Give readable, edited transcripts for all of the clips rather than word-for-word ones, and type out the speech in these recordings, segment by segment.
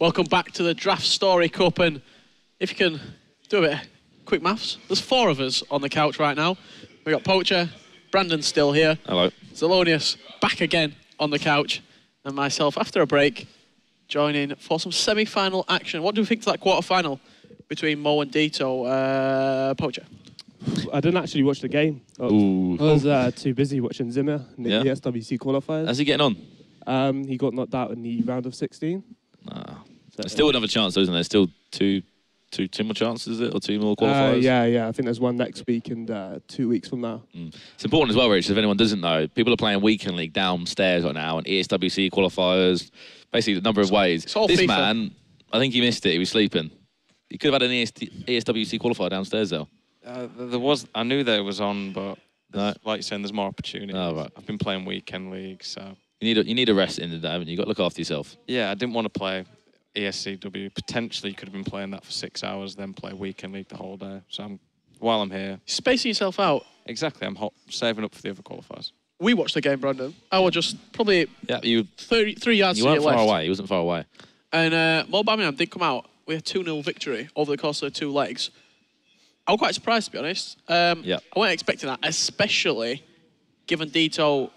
Welcome back to the DraftStory Cup, and if you can do a bit of quick maths, there's 4 of us on the couch right now. We got Poacher, Brandon still here. Hello. Zelonius back again on the couch, and myself after a break, joining for some semi-final action. What do you think of that quarter-final between Mo and Dito, Poacher? I didn't actually watch the game. I was too busy watching Zimmer in the ESWC qualifiers. How's he getting on? He got knocked out in the round of 16. There's still another chance, though, isn't there? Still two more chances, is it? Or 2 more qualifiers? Yeah. I think there's one next week and 2 weeks from now. It's important as well, Rich, if anyone doesn't know. People are playing weekend league downstairs right now, and ESWC qualifiers, basically a number of ways. This FIFA. Man, I think he missed it. He was sleeping. He could have had an ESWC qualifier downstairs, though. I knew that it was on, but like you're saying, there's more opportunities. Oh, right. I've been playing weekend league, so... You need a rest in the day, haven't you? You've got to look after yourself. Yeah, I didn't want to play ESCW. Potentially could have been playing that for 6 hours, then play weekend league the whole day. So while I'm here... Spacing yourself out. Exactly, I'm saving up for the other qualifiers. We watched the game, Brandon. I was just probably 3 yards to your left. You weren't far away. He wasn't far away. And Mo Bamian did come out with a 2-0 victory over the course of the 2 legs. I was quite surprised, to be honest. I wasn't expecting that, especially given Dito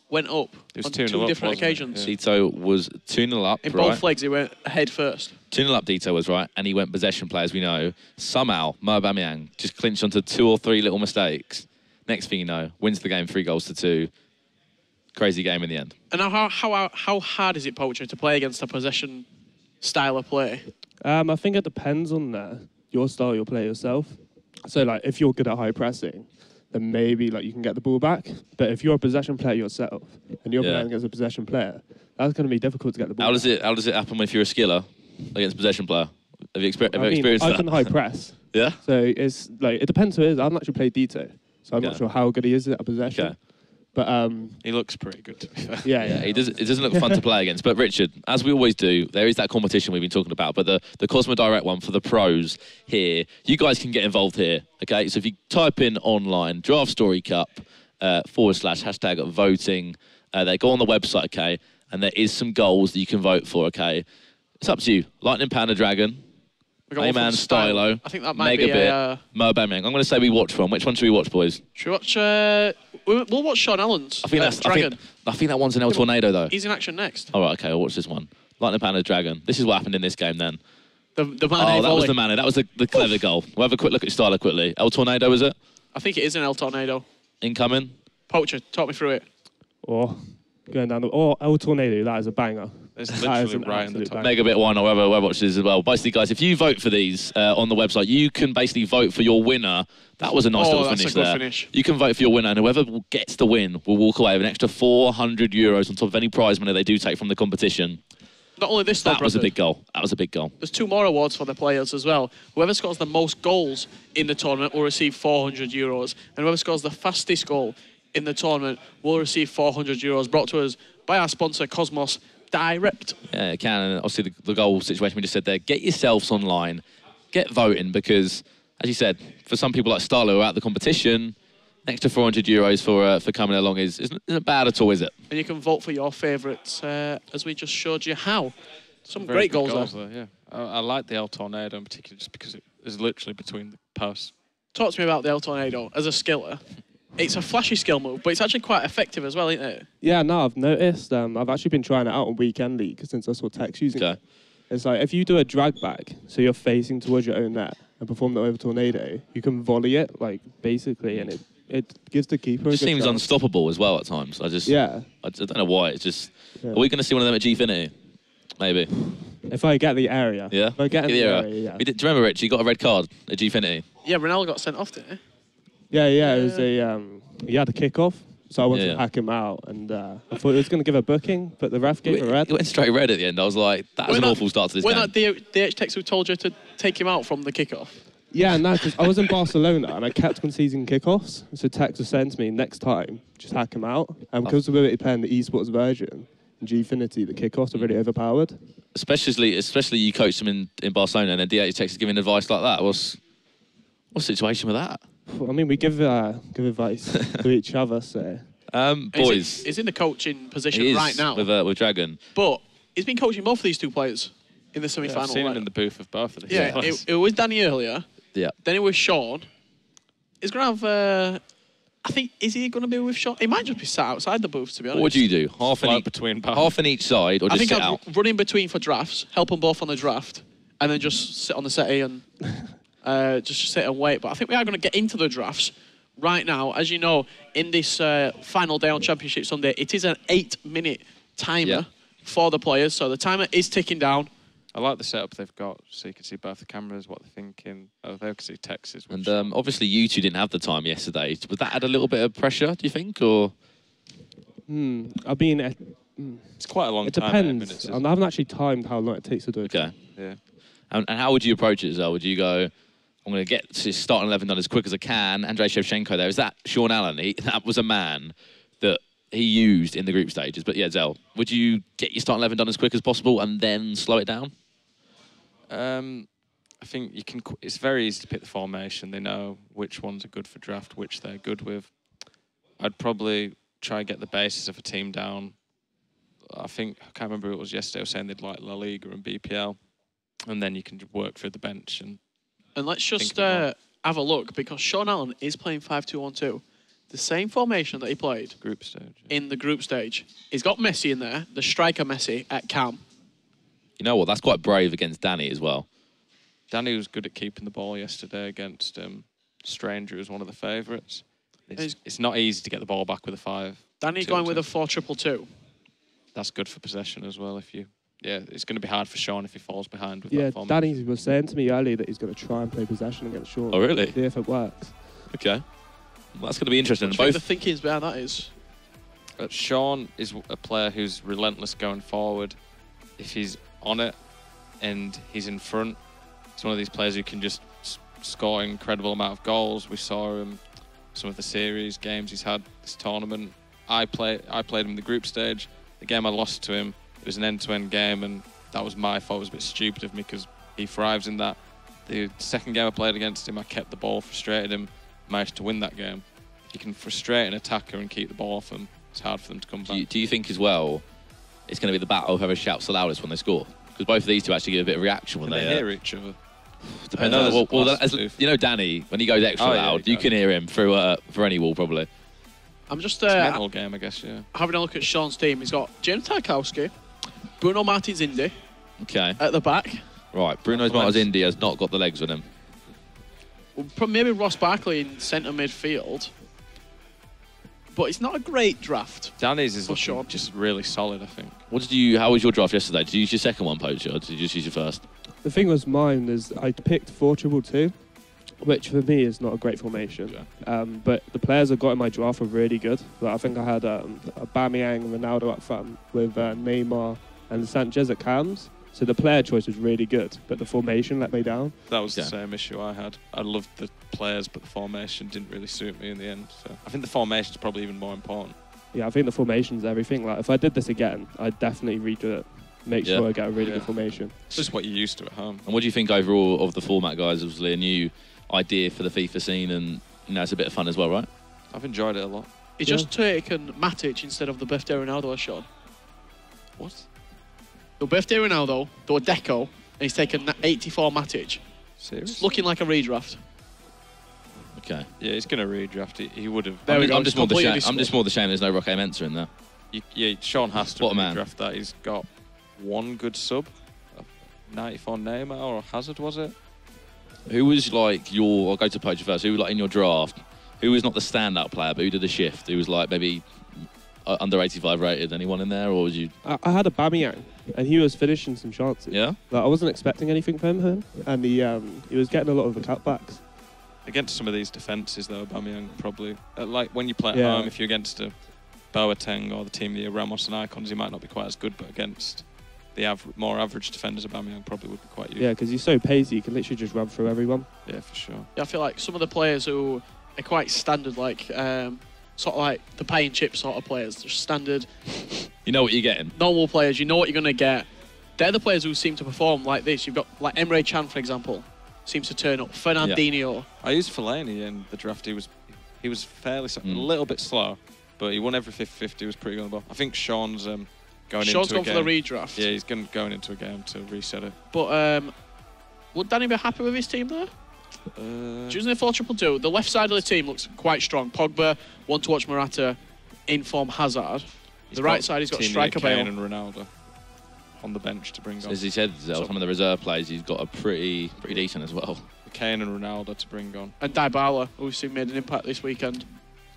went up on 2 different occasions. Yeah. Dito was 2-0 up, in both legs, he went ahead first. 2-0 up, Dito was right, and he went possession play, as we know. Somehow, Mo Bamian just clinched onto 2 or 3 little mistakes. Next thing you know, wins the game 3-2. Crazy game in the end. And now, how hard is it, Poacher, to play against a possession style of play? I think it depends on your style you'll play yourself. So, like, if you're good at high pressing, then maybe you can get the ball back. But if you're a possession player yourself and you're playing against a possession player, that's going to be difficult to get the ball back. How does it happen if you're a skiller against a possession player? Have you experienced that? I can high press. Yeah? So it's it depends who it is. I haven't actually played Dito, so I'm not sure how good he is at possession. Okay. But he looks pretty good, to be fair. Yeah. It doesn't look fun to play against. But Richard, as we always do, there is that competition we've been talking about. But the Cosmo Direct one for the pros here, you guys can get involved here. Okay, so if you type in online DraftStory Cup / hashtag voting, they go on the website. Okay, and there is some goals that you can vote for. Okay, it's up to you. Lightning Panda Dragon, Mayman Stylo, I think that might be Mo Bamian. I'm going to say we watch one. Which one should we watch, boys? Should we watch? We'll watch Sean Allen's. I think Dragon. I think that one's an El Tornado though. He's in action next. All right, okay, I'll watch this one. Lightning Panda Dragon. This is what happened in this game then. The Mane that volley. was the Mane. That was the clever goal. We'll have a quick look at Stylo quickly. El Tornado, is it? I think it is an El Tornado. Incoming. Poacher, talk me through it. Or going down El Tornado, that is a banger. It's literally right in the top. Megabit 1 or whoever watches as well. Basically, guys, if you vote for these on the website, you can basically vote for your winner. That was a nice little finish there. Finish. You can vote for your winner, and whoever gets the win will walk away with an extra €400 on top of any prize money they do take from the competition. Not only this, that was a big goal. That was a big goal. There's 2 more awards for the players as well. Whoever scores the most goals in the tournament will receive €400, and whoever scores the fastest goal in the tournament will receive €400, brought to us by our sponsor, Cosmos Direct. Yeah, it can. And obviously, the goal situation we just said there, get yourselves online, get voting, because, as you said, for some people like Starlo who are out the competition, an extra €400 for coming along isn't bad at all, is it? And you can vote for your favourites, as we just showed you how. Some great goals there. Yeah. I like the El Tornado in particular, just because it is literally between the posts. Talk to me about the El Tornado as a skiller. It's a flashy skill move, but it's actually quite effective as well, isn't it? Yeah, no, I've noticed. I've actually been trying it out on Weekend League since I saw Tex using it. It's like if you do a drag back, so you're facing towards your own net and perform the over tornado, you can volley it, basically, and it gives the keeper. It seems unstoppable as well at times. I don't know why. It's just. Yeah. Are we going to see one of them at Gfinity? Maybe. If I get the area. Yeah. If I get in the area, yeah. Do you remember, Rich? You got a red card at Gfinity. Yeah, Ronaldo got sent off, didn't he? Yeah. It was he had a kick-off, so I wanted to hack him out, and I thought it was going to give a booking, but the ref gave a red. It went straight red at the end. I was like, that was an awful start to this game. When that DH Tex who told you to take him out from the kick-off? Yeah, no, because I was in Barcelona and I kept conceding kickoffs. So Tex was saying to me, next time, just hack him out. And because we're playing the esports version, in Gfinity, the kickoffs are really overpowered. Especially you coached him in Barcelona, and then DH Tex is giving advice like that. What's the situation with that? I mean, we give advice to each other, so... Boys... He's in the coaching position right now. With Dragon. But he's been coaching both of these 2 players in the semi-final. I've seen right? him in the booth of both of these. Yeah, it was Dani earlier. Yeah. Then it was Sean. He's going to have... I think, is he going to be with Sean? He might just be sat outside the booth, to be honest. What would you do? Half in each side, or just sit out? I'd run in between for drafts, help them both on the draft, and then just sit on the settee and just sit and wait. But I think we are going to get into the drafts right now. As you know, in this final day on Championship Sunday, it is an 8-minute timer for the players. So the timer is ticking down. I like the setup they've got, so you can see both the cameras, what they're thinking. Oh, they can see texts. And obviously, you two didn't have the time yesterday. Would that add a little bit of pressure, do you think, or? I mean, it's quite a long time. It depends. I haven't actually timed how long it takes to do it. Okay. Yeah. And how would you approach it, Zell? Would you go, I'm going to get to starting 11 done as quick as I can? Andrei Shevchenko there. Is that Sean Allen? That was a man that he used in the group stages. But yeah, Zell, would you get your starting 11 done as quick as possible and then slow it down? I think you can. It's very easy to pick the formation. They know which ones are good for draft, which they're good with. I'd probably try and get the basis of a team down. I can't remember who it was yesterday. I was saying they'd like La Liga and BPL, and then you can work through the bench and let's just have a look, because Sean Allen is playing 5-2-1-2, the same formation that he played group stage in the group stage. He's got Messi in there, the striker Messi at cam. You know what? That's quite brave against Dani as well. Dani was good at keeping the ball yesterday against Stranger, who's one of the favourites. It's not easy to get the ball back with a 5. Dani's going with a 4-2-2. That's good for possession as well. It's going to be hard for Sean if he falls behind with that formation. Danny was saying to me earlier that he's going to try and play possession against Sean. Oh, really? See if it works. Okay. Well, that's going to be interesting. What the thinkings behind that is? Sean is a player who's relentless going forward. If he's on it and he's in front, he's one of these players who can just score an incredible amount of goals. We saw him some of the series games he's had this tournament. I played him in the group stage. The game I lost to him, it was an end-to-end game, and that was my fault. It was a bit stupid of me because he thrives in that. The second game I played against him, I kept the ball, frustrated him, managed to win that game. If you can frustrate an attacker and keep the ball off them, it's hard for them to come back. Do you think as well it's going to be the battle of whoever shouts the loudest when they score? Because both of these two actually give a bit of reaction when they hear each other. Depends. You know, Dani, when he goes extra loud, you can hear him through any wall probably. I'm just it's a mental game, I guess. Yeah. Having a look at Sean's team. He's got James Tarkowski, Bruno Martins Indy. Okay. At the back. Right. Bruno Martins Indy has not got the legs with him. Well, maybe Ross Barkley in centre midfield. But it's not a great draft. Dani's is just really solid, I think. How was your draft yesterday? Did you use your second one, Poacher, or did you just use your first? The thing was, mine is I picked 4-2-2, which for me is not a great formation. Okay. But the players I got in my draft were really good. Like, I think I had Aubameyang and Ronaldo up front with Neymar and Sanchez at cams. So the player choice was really good, but the formation let me down. That was the same issue I had. I loved the players, but the formation didn't really suit me in the end. So I think the formation is probably even more important. Yeah, I think the formation's everything. Like, if I did this again, I'd definitely redo it. Make sure I get a really good formation. It's just what you're used to at home. And what do you think overall of the format, guys? Obviously a new idea for the FIFA scene, and it's a bit of fun as well, right? I've enjoyed it a lot. He's just taken Matic instead of the birthday Ronaldo shot. What? The birthday Ronaldo, the Deco, and he's taken 84 Matic. Seriously? It's looking like a redraft. Okay. Yeah, he's going to redraft it. He would have. I'm just more the shame there's no Roque Mensa in there. Sean has to redraft that. He's got one good sub. 94 Neymar or Hazard, was it? Who was I'll go to Poacher first. Who in your draft? Who was not the standout player, but who did the shift? Who was maybe under 85 rated? Anyone in there, or was you? I had Aubameyang, and he was finishing some chances. Yeah. I wasn't expecting anything from him, and he was getting a lot of the cutbacks. Against some of these defences, though, Aubameyang probably when you play at home, if you're against a Boateng or the team of the Ramos and Icons, he might not be quite as good, but against the more average defenders, Aubameyang probably would be quite useful. Yeah, because he's so pacey, he can literally just run through everyone. Yeah, for sure. Yeah, I feel like some of the players who are quite standard, sort of like the pie and chip sort of players, they're standard. You know what you're getting. Normal players, you know what you're going to get. They're the players who seem to perform like this. You've got Emre Can, for example, seems to turn up. Fernandinho. Yeah. I used Fellaini in the draft. He was fairly a little bit slow, but he won every 50-50. He was pretty good on the ball. I think Sean's Sean's gone for the redraft. Yeah, he's going into a game to reset it. But would Dani be happy with his team there? Choosing the 4-2-2, the left side of the team looks quite strong. Pogba, one to watch Morata, in-form Hazard. The right side, he's got striker Bale. Kane and Ronaldo on the bench to bring on. As he said, some of the reserve players, he's got a pretty decent as well. Kane and Ronaldo to bring on. And Dybala, who we've seen made an impact this weekend.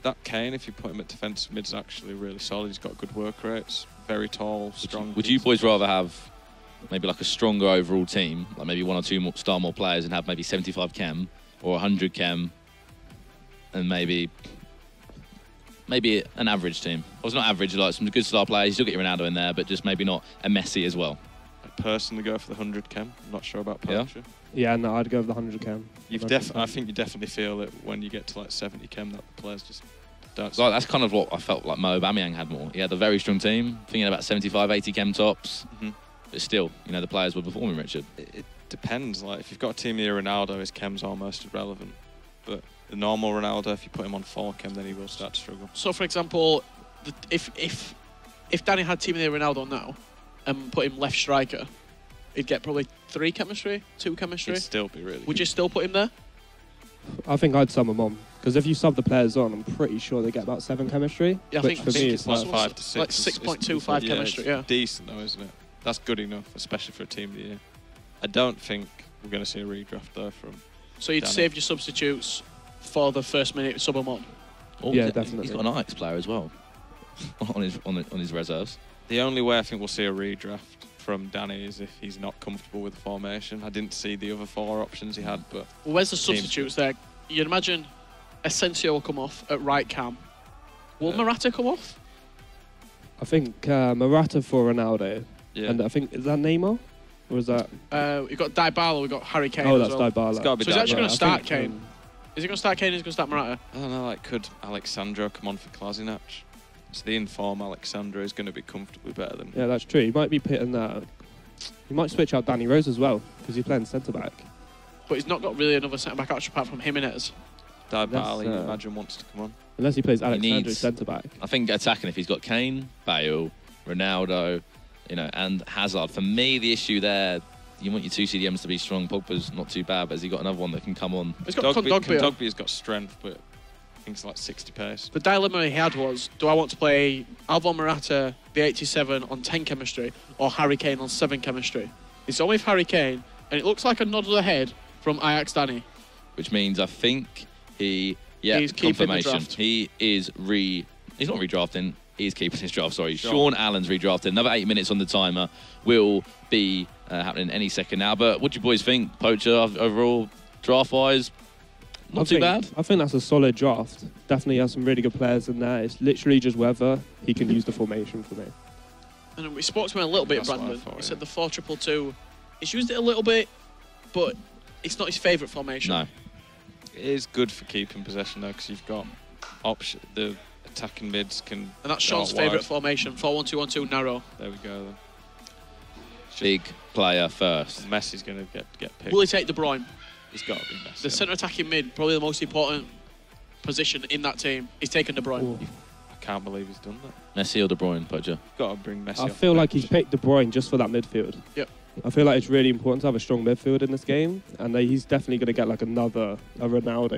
That Kane, if you put him at defensive mid, is actually really solid. He's got good work rates, very tall, strong. Would you boys rather have maybe like a stronger overall team, like maybe 1 or 2 more players and have maybe 75 chem or 100 chem and maybe an average team? Well, it's not average, like some good star players. You still get your Ronaldo in there, but just maybe not a Messi as well. I'd personally go for the 100 chem. I'm not sure about Poacher. Yeah, no, I'd go with the 100 chem. I think you definitely feel it when you get to like 70 chem that the players just don't. So that's kind of what I felt like Mo Aubameyang had more. He had a very strong team, thinking about 75, 80 chem tops. But still, the players were performing, Richard. It depends. Like, if you've got a team near Ronaldo, his chem's almost irrelevant. But the normal Ronaldo, if you put him on 4 chem, then he will start to struggle. So, for example, if Dani had team near Ronaldo now and put him left striker, he'd get probably 3 chemistry, 2 chemistry. He'd still be really Would good. you still put him there? I think I'd sub them on. Because if you sub the players on, I'm pretty sure they get about 7 chemistry. Yeah, I which think for me it's like 5 to 6. Like 6.25 chemistry, yeah. Decent though, isn't it? That's good enough, especially for a team of the year. I don't think we're going to see a redraft though from. So you'd Dani. save your substitutes for the first minute, sub them on. Oh, yeah, definitely. He's got an Ajax player as well on his reserves. The only way I think we'll see a redraft from Dani is if he's not comfortable with the formation. I didn't see the other 4 options he had, but. Well, where's the substitutes there? You'd imagine Asensio will come off at right cam. Will Morata come off? I think Morata for Ronaldo. Yeah. And I think, is that Neymar? Or is that... We've got Dybala, we've got Harry Kane Oh, as that's well. Dybala. It's got to be So he's actually going to I start think, Kane. Is he going to start Kane or is he going to start Morata? I don't know, like, could Alexandro come on for Kolasinac? It's the inform Alexandro is going to be comfortably better than. Yeah, that's true. He might be pitting that. He might switch out Danny Rose as well, because he's playing centre-back. But he's not got really another centre-back option apart from Jimenez. Dybala, you imagine, wants to come on. Unless he plays Alexandro needs- centre-back. I think attacking, if he's got Kane, Bale, Ronaldo, and Hazard. For me, the issue there, you want your 2 CDMs to be strong. Pogba's not too bad, but has he got another one that can come on? He's got Kondogbia. Kondogbia's got strength, but I think it's like 60 pace. The dilemma he had was, do I want to play Alvaro Morata, the 87, on 10 chemistry, or Harry Kane on 7 chemistry? It's only with Harry Kane, and it looks like a nod of the head from Ajax Dani. Which means I think he's keeping the confirmation. draft. He's not redrafting. He's keeping his draft. Sorry, Sure. Sean Allen's redrafted. Another 8 minutes on the timer will be happening any second now. But what do you boys think, Poacher? Overall, draft-wise, not too bad. I think that's a solid draft. Definitely has some really good players in there. It's literally just whether he can use the formation for me. And we spoke to him a little bit, That's what I Brandon. thought, He yeah. said the 4-2-2. He's used it a little bit, but it's not his favourite formation. No. It is good for keeping possession though, because you've got the attacking mids can. And that's go Sean's out wide. favourite formation, 4-1-2-1-2 narrow. There we go then. Big player first. Messi's going to get picked. Will he take De Bruyne? He's got to be Messi. The centre attacking mid, probably the most important position in that team. He's taken De Bruyne. Ooh. I can't believe he's done that. Messi or De Bruyne, Poacher? Got to bring Messi. I off feel the like bench. he's picked De Bruyne just for that midfield. Yep. I feel like it's really important to have a strong midfield in this game, and he's definitely going to get like a Ronaldo,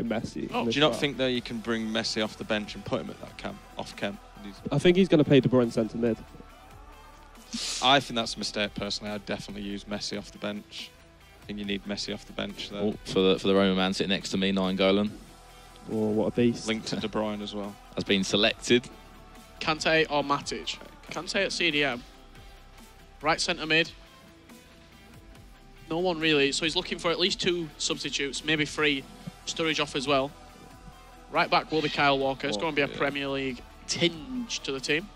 Messi. Oh, in Do this you not draft. think though you can bring Messi off the bench and put him at that cam, off cam? I think he's going to play De Bruyne centre mid. I think that's a mistake personally. I'd definitely use Messi off the bench. I think you need Messi off the bench though. Oh, for the Roman man sitting next to me, 9 Golan, Oh, what a beast! Linked to De Bruyne as well. has been selected. Kante or Matic? Kante at CDM. Right centre mid. No one really. So he's looking for at least 2 substitutes, maybe 3. Sturridge off as well. Right back will be Kyle Walker. It's going to be a Premier League tinge to the team.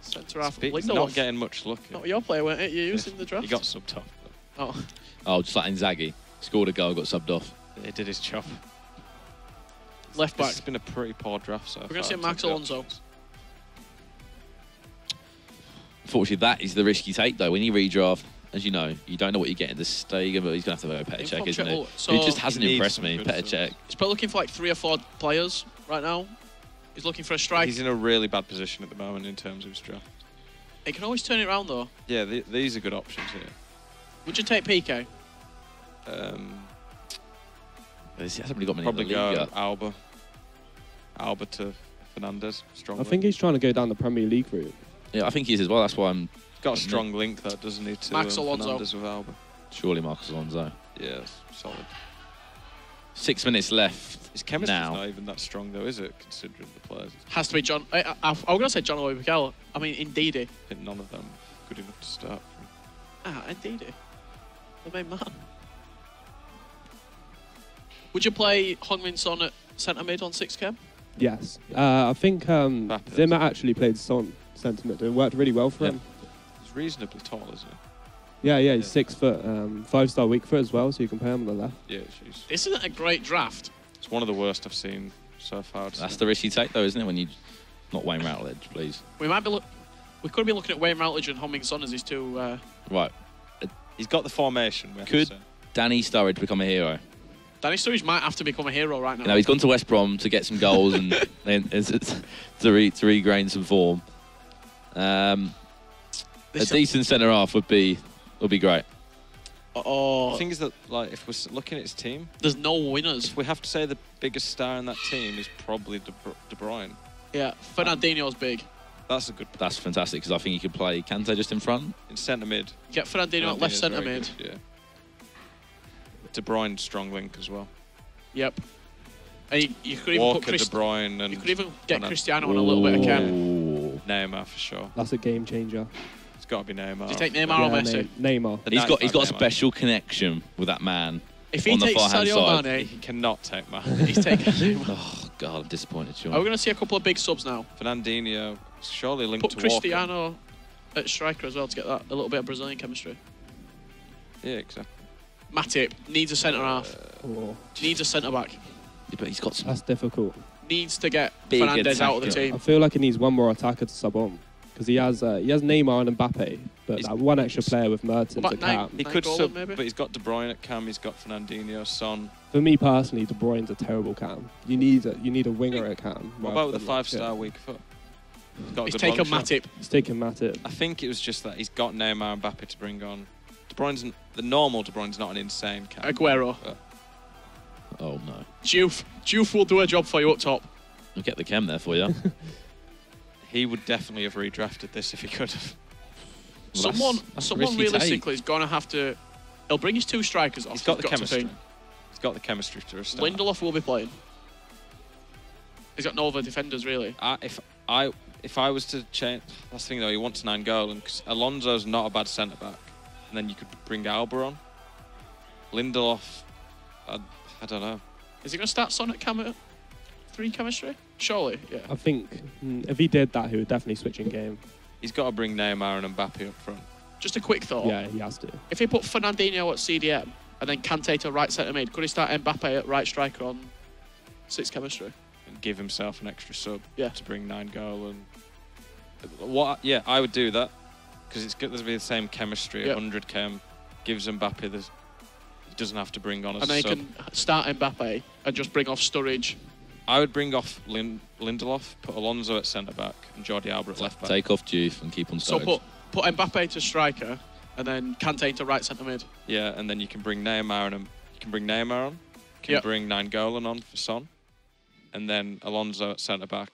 Centre half. He's not getting much luck. Not your player, weren't it? You used in the draft. He got subbed off. Oh. Oh, just like Inzaghi. Scored a goal, got subbed off. He did his job. Left back. This has been a pretty poor draft so far. We're going to see to Max take the Alonso. options. Unfortunately, that is the risk you take, though. When you redraft, as you know, you don't know what you get in this stage, but he's going to have to go Petr Inform Cech, isn't triple, he? so Who just hasn't he needs impressed some me, good Petr subs. Cech. He's probably looking for like 3 or 4 players right now. He's looking for a striker. He's in a really bad position at the moment in terms of his draft. It can always turn it around, though. Yeah, these are good options here. Would you take PK? He hasn't really got many. Probably go Alba. Alba to Fernandez. Strong. I think he's trying to go down the Premier League route. Yeah, I think he is as well. That's why I'm. Got a strong link though, doesn't he? To Max Alonso. Fernandez with Alba. Surely Marcus Alonso. Yeah, solid. 6 minutes left. His chemistry's now. not even that strong though, is it? Considering the players. Has to be John. I was going to say John Obi Mikel. I mean, Ndidi. I think none of them good enough to start. Ndidi. The main man. Would you play Heung-min Son at centre mid on 6K? Yes. I think Zimmer actually played Son centre mid. It worked really well for him. He's reasonably tall, isn't he? Yeah, he's 6 foot, 5-star weak foot as well, so you can play him on the left. Yeah, this isn't a great draft. It's one of the worst I've seen so far. That's the risk you take, though, isn't it? When you not Wayne Routledge, please. We could be looking at Wayne Routledge and Heung-min Son as his two. Right. He's got the formation. Could Danny Sturridge become a hero? Danny Sturridge might have to become a hero right now. You know, he's gone to West Brom to get some goals and to regain some form. A decent centre half would be great. The thing is that, like, if we're looking at his team, there's no winners. If we have to say the biggest star in that team is probably De Bruyne. Yeah, Fernandinho's big. That's a good. That's fantastic because I think he could play Kante just in front. In centre mid. Get Fernandinho at left centre mid. Good, yeah. De Bruyne strong link as well. Yep. And you could even Walker, put De Bruyne, and you could even get Cristiano on a little bit of chem. Neymar for sure. That's a game changer. It's got to be Neymar. Do you take Neymar or Messi? Neymar. He's got a special connection with that man. If he takes Sadio Mane, he cannot take Mane. He's taking Neymar. Oh God, I'm disappointed, Sean. Are we going to see a couple of big subs now? Fernandinho, surely linked put to Cristiano Walker. at striker as well to get that a little bit of Brazilian chemistry. Yeah, exactly. Matip needs a centre half. Needs a centre back. Yeah, but he's got some. That's difficult. Needs to get Fernandez out of the team. I feel like he needs one more attacker to sub on because he has Neymar and Mbappe, but that one extra player with Mertens at cam. He could sub, but he's got De Bruyne at cam. He's got Fernandinho, Son. For me personally, De Bruyne's a terrible cam. You need a winger at cam. What about the 5-star weak foot? He's taken Matip. He's taken Matip. I think it was just that he's got Neymar and Mbappe to bring on. The normal De Bruyne's not an insane cam. Aguero. Oh no. Juve will do a job for you up top. I'll get the chem there for you. He would definitely have redrafted this if he could have. Someone realistically is going to have to. He'll bring his two strikers off. He's got the chemistry. He's got the chemistry to restart. Lindelof will be playing. He's got no other defenders really. If I was to change, that's the thing though. He wants 9 goals, and because Alonso's not a bad centre back, and then you could bring Alba on. Lindelof, I don't know. Is he going to start Son at 3 chemistry? Surely, yeah. I think if he did that, he would definitely switch in game. He's got to bring Neymar and Mbappe up front. Just a quick thought. Yeah, he has to. If he put Fernandinho at CDM and then Kante to right centre mid, could he start Mbappe at right striker on 6 chemistry? And give himself an extra sub to bring 9 goal and I would do that because it's going to be the same chemistry. 100 chem gives Mbappe he doesn't have to bring on a sub. And then he can start Mbappe and just bring off Sturridge. I would bring off Lindelof, put Alonso at centre back and Jordi Alba at left back. Take off Juve and keep on Sturridge. So put Mbappe to striker and then Kante to right centre mid. Yeah, and then you can bring Neymar on. You can bring 9 goal on for Son, and then Alonso at centre back.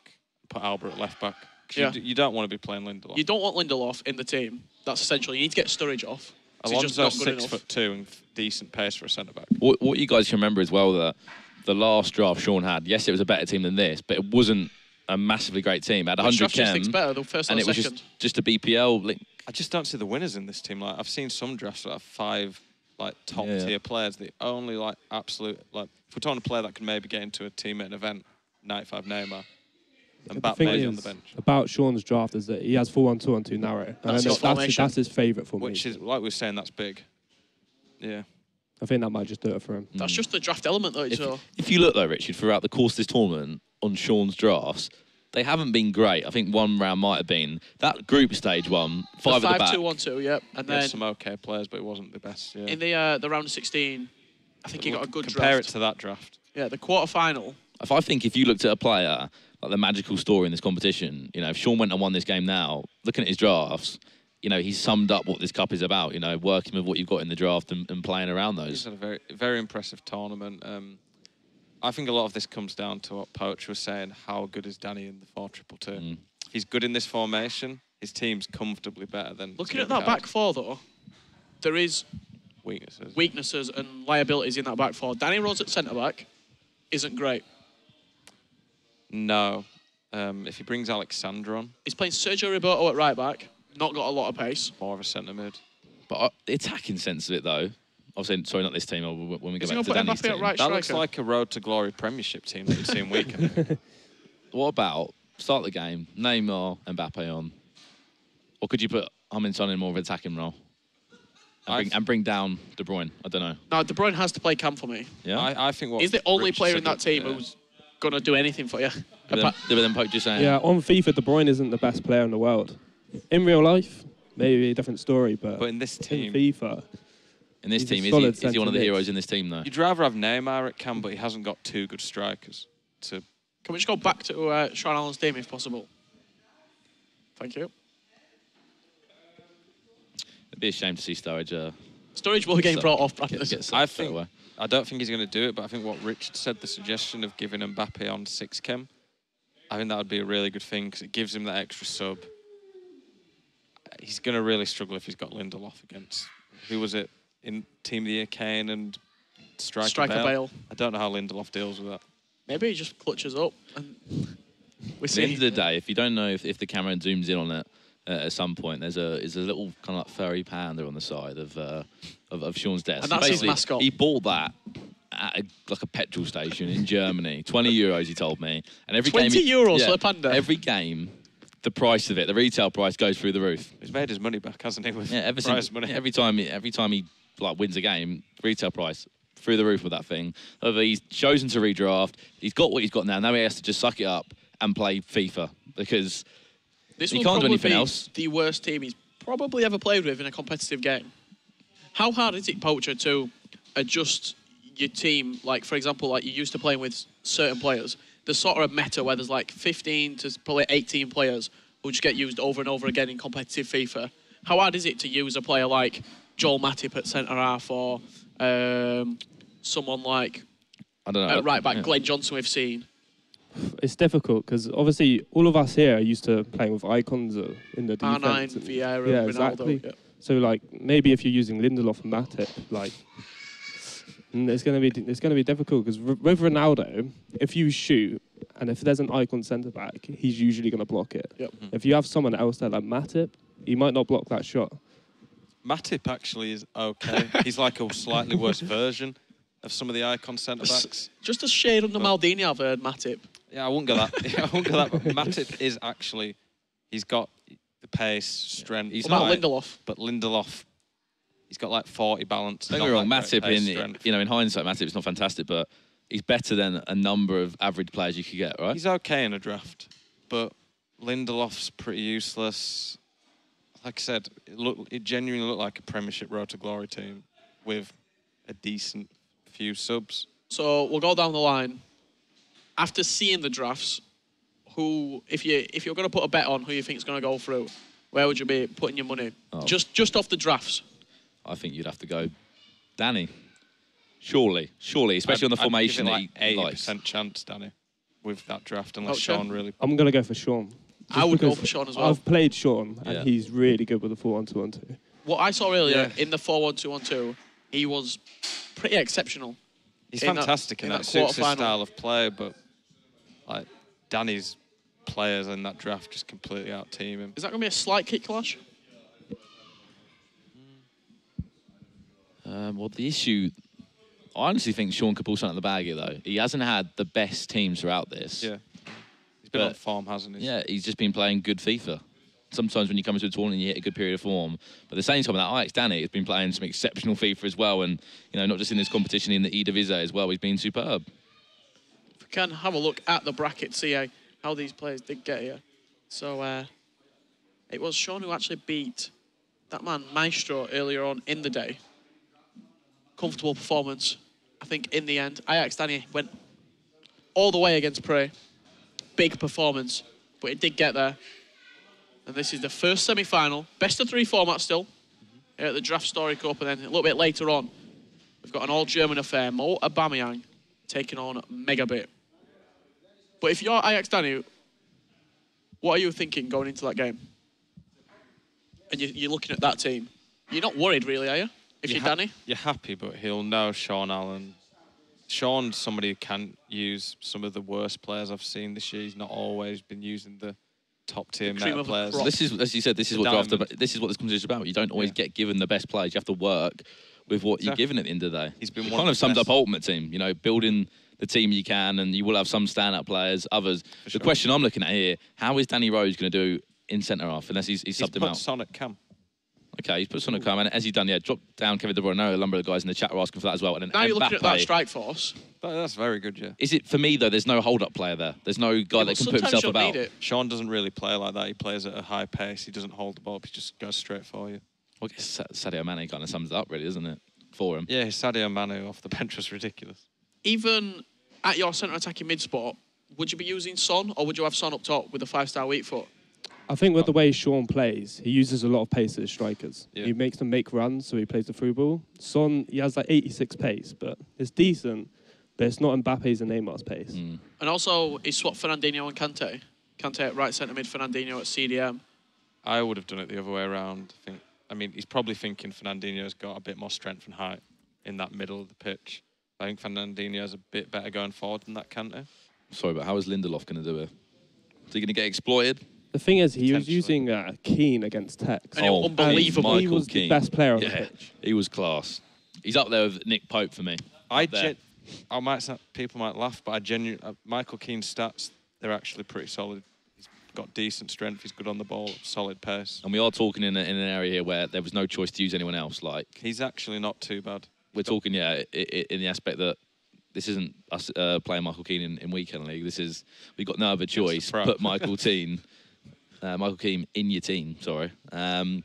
Put Alba at left back. You don't want to be playing Lindelof. You don't want Lindelof in the team. That's essential. You need to get Sturridge off. Alonso's 6'2" and decent pace for a centre back. What you guys can remember as well that the last draft Sean had, yes, it was a better team than this, but it wasn't a massively great team. It had 100 chem, better, the first and it was just a BPL link. I just don't see the winners in this team. Like I've seen some drafts that have 5 top tier players. The only absolute if we're talking a player that can maybe get into a team at an event, 95 Neymar. And Mbappe on the bench. About Sean's draft is that he has 4-1-2-1-2 narrow. That's his favourite for me. Which is, like we were saying, that's big. Yeah. I think that might just do it for him. That's just the draft element, though. If you look, though, Richard, throughout the course of this tournament, on Sean's drafts, they haven't been great. I think one round might have been. That group stage one, 5 at the back. 5-2-1-2, yep. And then some okay players, but it wasn't the best. Yeah. In the round of 16, I think he got a good draft. Compare it to that draft. Yeah, the quarter-final. I think if you looked at a player like the magical story in this competition. You know, if Sean went and won this game now, looking at his drafts, you know, he's summed up what this cup is about. You know, working with what you've got in the draft and playing around those. He's had a very, very impressive tournament. I think a lot of this comes down to what Poacher was saying. How good is Dani in the 4-2-2? He's good in this formation. His team's comfortably better than... Looking at that back four, though, there is weaknesses and liabilities in that back four. Dani Rose at centre-back isn't great. No. If he brings Alexander on... He's playing Sergio Roberto at right-back. Not got a lot of pace. More of a centre-mid. But the attacking sense of it, though... Obviously, sorry, not this team. When we go back to Dani's team. Right that looks like a Road to Glory Premiership team that you'd see in weekend. What about start the game, Neymar, Mbappe on? Or could you put Son in more of an attacking role? And bring down De Bruyne? I don't know. No, De Bruyne has to play cam for me. Yeah? I think what... He's the only player in that team who's going to do anything for you. But then Pope just saying... Yeah, on FIFA, De Bruyne isn't the best player in the world. In real life, maybe a different story, but in this team... In FIFA... In this team, is he one of the heroes in this team, though? You'd rather have Neymar at cam, but he hasn't got two good strikers. Can we just go back to Sean Allen's team, if possible? Thank you. It'd be a shame to see Sturridge... Sturridge will get brought off. I don't think he's going to do it, but I think what Richard said, the suggestion of giving Mbappe on 6 chem, I think that would be a really good thing, because it gives him that extra sub. He's going to really struggle if he's got Lindelof against... Who was it? In Team of the Year, Kane and Striker Bale. I don't know how Lindelof deals with that. Maybe he just clutches up. And at the end of the day, if you don't know if the camera zooms in on it at some point, there's a little kind of like furry panda on the side of Sean's desk. And that's his mascot. He bought that at like a petrol station in Germany. 20 euros, he told me. And every 20 euros for a panda? Every game, the price of it, the retail price goes through the roof. He's made his money back, hasn't he? With money. Every time he like wins a game, retail price through the roof with that thing. However, he's chosen to redraft. He's got what he's got now. Now he has to just suck it up and play FIFA because he can't do anything else. The worst team he's probably ever played with in a competitive game. How hard is it, Poacher, to adjust your team? Like, for example, like you used to playing with certain players. There's sort of a meta where there's like 15 to probably 18 players who just get used over and over again in competitive FIFA. How hard is it to use a player like Joel Matip at centre-half or someone like, I don't know, at right-back, Glenn Johnson we've seen? It's difficult because obviously all of us here are used to playing with icons in the defence. R9, Vieira, Ronaldo. Exactly. Yeah. So like maybe if you're using Lindelof and Matip, like it's going to be difficult because with Ronaldo, if you shoot and if there's an icon centre-back, he's usually going to block it. Yep. If you have someone else there like Matip, he might not block that shot. Matip actually is okay. He's like a slightly worse version of some of the icon centre-backs. Just a shade under Maldini, I've heard, Matip. Yeah, I wouldn't go that. But Matip is actually, he's got the pace, strength. He's not Lindelof. But Lindelof, he's got like 40 balance. Don't get me wrong, Matip in hindsight, Matip's not fantastic, but he's better than a number of average players you could get, right? He's okay in a draft, but Lindelof's pretty useless. Like I said, it genuinely looked like a Premiership Road to Glory team with a decent few subs. So we'll go down the line. After seeing the drafts, if you're going to put a bet on who you think is going to go through, where would you be putting your money? Oh. Just off the drafts. I think you'd have to go Dani. Surely, especially on the formation I'd give it like that 80% chance, Dani, with that draft, unless Sean really... I'm going to go for Sean. I would go for Sean as well. I've played Sean, and he's really good with the 4-1-2-1-2. What I saw earlier in the 4-1-2-1-2, he was pretty exceptional. He's fantastic, and that suits his style of play, but like Dani's players in that draft just completely out-team him. Is that going to be a slight kick clash? Well, the issue... I honestly think Sean could pull something out of the bag here, though. He hasn't had the best teams throughout this. Yeah. He's been on form, hasn't he? Yeah, he's just been playing good FIFA. Sometimes when you come into a tournament, you hit a good period of form. But at the same time, that Ajax Dani has been playing some exceptional FIFA as well. And, you know, not just in this competition, in the Eredivisie as well, he's been superb. If we can have a look at the bracket, see how these players did get here. So it was Sean who actually beat that man, Maestro, earlier on in the day. Comfortable performance. I think in the end, Ajax Dani went all the way against Prey. big performance, but it did get there. And this is the first semi-final, best of 3 format still, here at the DraftStory Cup, and then a little bit later on, we've got an all-German affair, Mo Aubameyang taking on Megabit. But if you're Ajax Dani, what are you thinking going into that game? And you're looking at that team. You're not worried, really, are you? If you're Dani? You're happy, but he'll know Sean Allen. Sean's somebody who can use some of the worst players I've seen this year. He's not always been using the top-tier meta players. This is, as you said, this is what this competition is about. You don't always get given the best players. You have to work with what you're given at the end of the day. He's been kind of sums up Ultimate Team. You know, building the team you can, and you will have some standout players. Others. The question I'm looking at here: how is Danny Rose going to do in centre half unless he's subbed him out? Sonic Cam. Okay, he's put Sonic Cam, and as he's done, drop down Kevin De Bruyne. I know a number of the guys in the chat are asking for that as well. And now you're looking at that strike force. That's very good, yeah. Is it for me though? There's no hold-up player there. There's no guy that can put himself about. Sean doesn't really play like that. He plays at a high pace. He doesn't hold the ball. He just goes straight for you. Well, I guess Sadio Mane kind of sums it up, really, doesn't it, for him? Yeah, Sadio Mane off the bench was ridiculous. Even at your centre attacking mid spot, would you be using Son, or would you have Son up top with a 5-star weak foot? I think with the way Sean plays, he uses a lot of pace as strikers. Yeah. He makes them make runs, so he plays the through ball. Son, he has like 86 pace, but it's decent, but it's not Mbappe's and Neymar's pace. And also, he swapped Fernandinho and Kante. Kante at right centre mid, Fernandinho at CDM. I would have done it the other way around. I mean, he's probably thinking Fernandinho's got a bit more strength and height in that middle of the pitch. I think Fernandinho's a bit better going forward than that Kante. Sorry, but how is Lindelof going to do it? Is he going to get exploited? The thing is, he was using Keane against Tex. Unbelievable. He was the best player on the pitch. He was class. He's up there with Nick Pope for me. People might laugh, but Michael Keane's stats, they're actually pretty solid. He's got decent strength. He's good on the ball, solid pace. And we are talking in an area here where there was no choice to use anyone else. Like he's actually not too bad. We're talking, in the aspect that this isn't us playing Michael Keane in weekend league. We've got no other choice. Put Michael Keane in your team. Sorry. We're